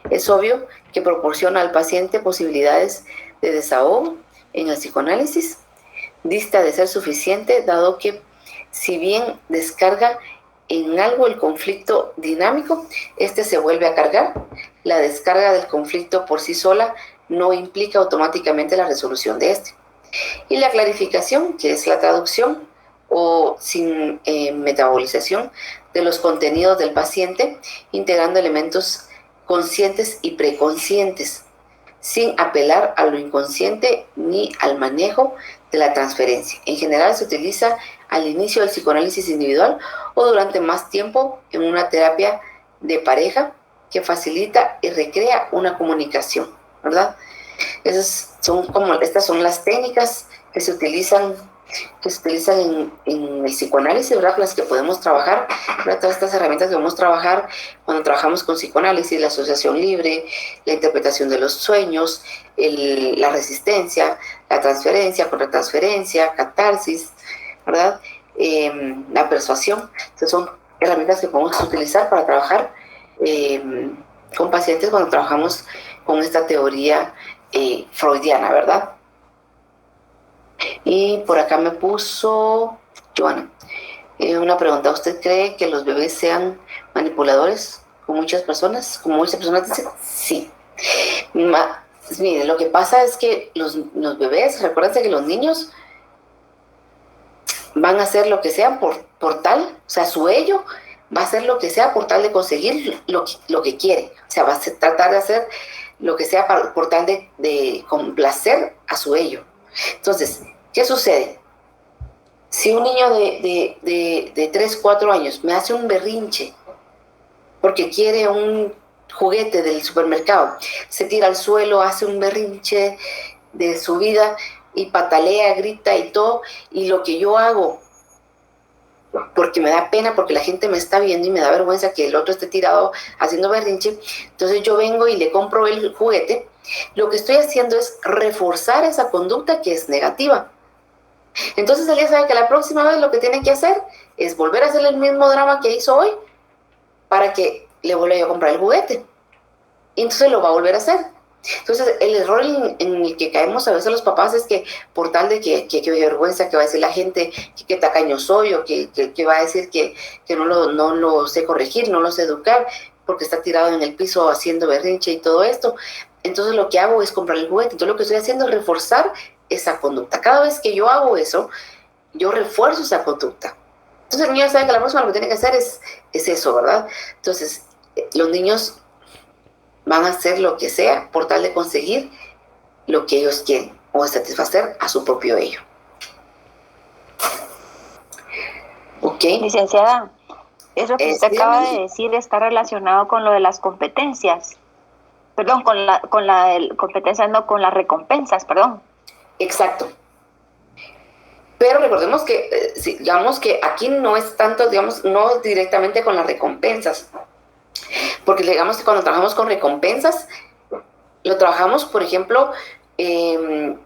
Es obvio que proporciona al paciente posibilidades de desahogo. En el psicoanálisis dista de ser suficiente, dado que si bien descarga en algo el conflicto dinámico, este se vuelve a cargar. La descarga del conflicto por sí sola no implica automáticamente la resolución de este. Y la clarificación, que es la traducción o sin metabolización de los contenidos del paciente, integrando elementos conscientes y preconscientes. sin apelar a lo inconsciente ni al manejo de la transferencia. En general se utiliza al inicio del psicoanálisis individual o durante más tiempo en una terapia de pareja que facilita y recrea una comunicación, ¿verdad? Estas son las técnicas que se utilizan en el psicoanálisis, ¿verdad? Las que podemos trabajar, ¿verdad? Todas estas herramientas que podemos trabajar cuando trabajamos con psicoanálisis, la asociación libre, la interpretación de los sueños, la resistencia, la transferencia, contratransferencia, catarsis, ¿verdad? La persuasión. Entonces son herramientas que podemos utilizar para trabajar con pacientes cuando trabajamos con esta teoría freudiana, ¿verdad? Y por acá me puso Joana una pregunta. ¿Usted cree que los bebés sean manipuladores con muchas personas? Como muchas personas dicen, sí. Mire, lo que pasa es que los bebés, recuérdense que los niños van a hacer lo que sea por tal, o sea, su ello va a hacer lo que sea por tal de conseguir lo que quiere. O sea, va a tratar de hacer lo que sea por tal de complacer a su ello. Entonces, ¿qué sucede? Si un niño de 3, 4 años me hace un berrinche porque quiere un juguete del supermercado, se tira al suelo, hace un berrinche de su vida y patalea, grita y todo, y lo que yo hago, porque me da pena, porque la gente me está viendo y me da vergüenza que el otro esté tirado haciendo berrinche, entonces yo vengo y le compro el juguete. Lo que estoy haciendo es reforzar esa conducta que es negativa. Entonces él ya sabe que la próxima vez lo que tiene que hacer es volver a hacer el mismo drama que hizo hoy para que le vuelva yo a comprar el juguete. Y entonces lo va a volver a hacer. Entonces el error en el que caemos a veces los papás es que por tal de que vergüenza que va a decir la gente, que tacaño soy, o que va a decir que no lo sé corregir, no lo sé educar, porque está tirado en el piso haciendo berrinche y todo esto. Entonces lo que hago es comprar el juguete. Entonces lo que estoy haciendo es reforzar esa conducta. Cada vez que yo hago eso, yo refuerzo esa conducta. Entonces el niño sabe que la próxima lo que tiene que hacer es eso, ¿verdad? Entonces los niños van a hacer lo que sea por tal de conseguir lo que ellos quieren o satisfacer a su propio ello. ¿Ok? Licenciada, eso que usted acaba de decir está relacionado con lo de las competencias. Perdón, con la competencia, no, con las recompensas, perdón. Exacto. Pero recordemos que, digamos que aquí no es tanto, digamos, no directamente con las recompensas. Porque digamos que cuando trabajamos con recompensas, lo trabajamos, por ejemplo,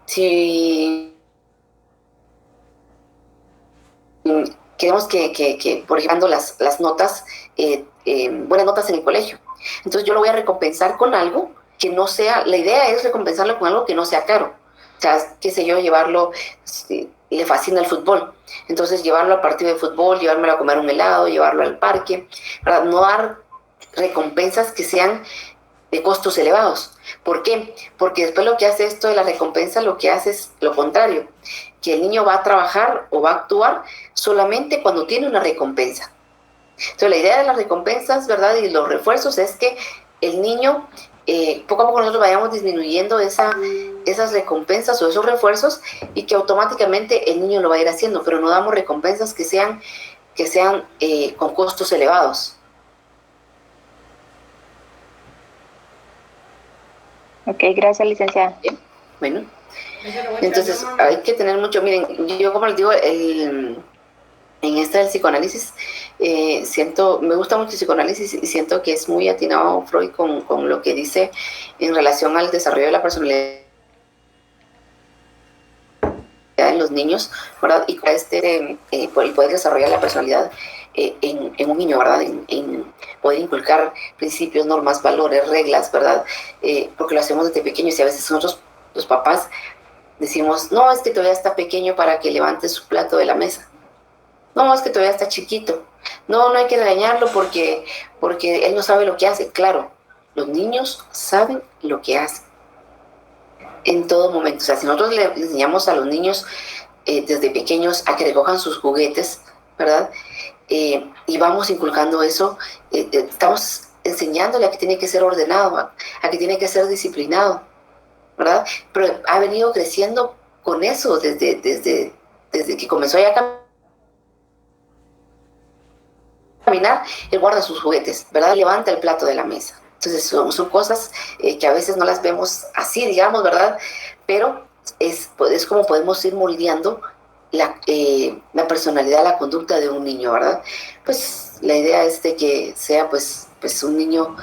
si queremos que por ejemplo, las notas, buenas notas en el colegio. Entonces yo lo voy a recompensar con algo que no sea, la idea es recompensarlo con algo que no sea caro. O sea, qué sé yo, llevarlo, le fascina el fútbol. Entonces llevarlo al partido de fútbol, llevármelo a comer un helado, llevarlo al parque, para no dar recompensas que sean de costos elevados. ¿Por qué? Porque después lo que hace esto de la recompensa, lo que hace es lo contrario, que el niño va a trabajar o va a actuar solamente cuando tiene una recompensa. Entonces la idea de las recompensas, ¿verdad? Y los refuerzos es que el niño, poco a poco nosotros vayamos disminuyendo esas recompensas o esos refuerzos y que automáticamente el niño lo va a ir haciendo, pero no damos recompensas que sean con costos elevados. Ok, gracias, licenciada. Bien, bueno, entonces hay que tener mucho, miren, yo como les digo, en esta del psicoanálisis, me gusta mucho el psicoanálisis y siento que es muy atinado Freud con lo que dice en relación al desarrollo de la personalidad en los niños, ¿verdad? Y el poder desarrollar la personalidad en un niño, ¿verdad? En poder inculcar principios, normas, valores, reglas, ¿verdad? Porque lo hacemos desde pequeños y a veces nosotros, los papás, decimos, no, es que todavía está pequeño para que levante su plato de la mesa. No, es que todavía está chiquito. No hay que regañarlo porque él no sabe lo que hace. Claro, los niños saben lo que hacen en todo momento. O sea, si nosotros le enseñamos a los niños desde pequeños a que recojan sus juguetes, ¿verdad? Y vamos inculcando eso, estamos enseñándole a que tiene que ser ordenado, a que tiene que ser disciplinado, ¿verdad? Pero ha venido creciendo con eso desde que comenzó ya a caminar, él guarda sus juguetes, ¿verdad? Levanta el plato de la mesa. Entonces son cosas que a veces no las vemos así, digamos, ¿verdad? Pero es como podemos ir moldeando la personalidad, la conducta de un niño, ¿verdad? Pues la idea es de que sea pues un niño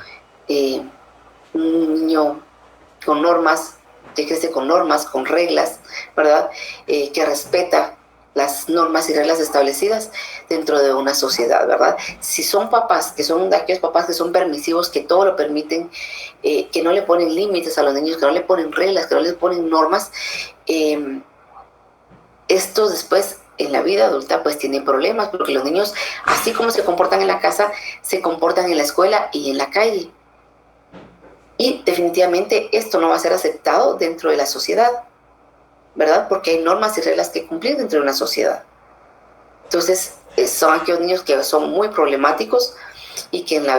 con normas, que crece con normas, con reglas, ¿verdad? Que respeta las normas y reglas establecidas dentro de una sociedad, ¿verdad? Si son papás, que son aquellos papás que son permisivos, que todo lo permiten, que no le ponen límites a los niños, que no le ponen reglas, que no les ponen normas, esto después en la vida adulta pues tiene problemas, porque los niños, así como se comportan en la casa, se comportan en la escuela y en la calle. Y definitivamente esto no va a ser aceptado dentro de la sociedad, ¿verdad? Porque hay normas y reglas que cumplir dentro de una sociedad. Entonces, son aquellos niños que son muy problemáticos y que en la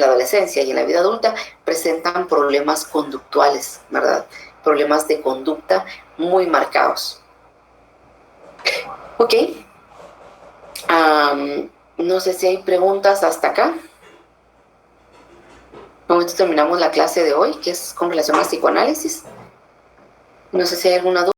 adolescencia y en la vida adulta presentan problemas conductuales, ¿verdad? Problemas de conducta muy marcados. Ok. No sé si hay preguntas hasta acá. Con esto terminamos la clase de hoy, que es con relación al psicoanálisis. No sé si hay alguna duda.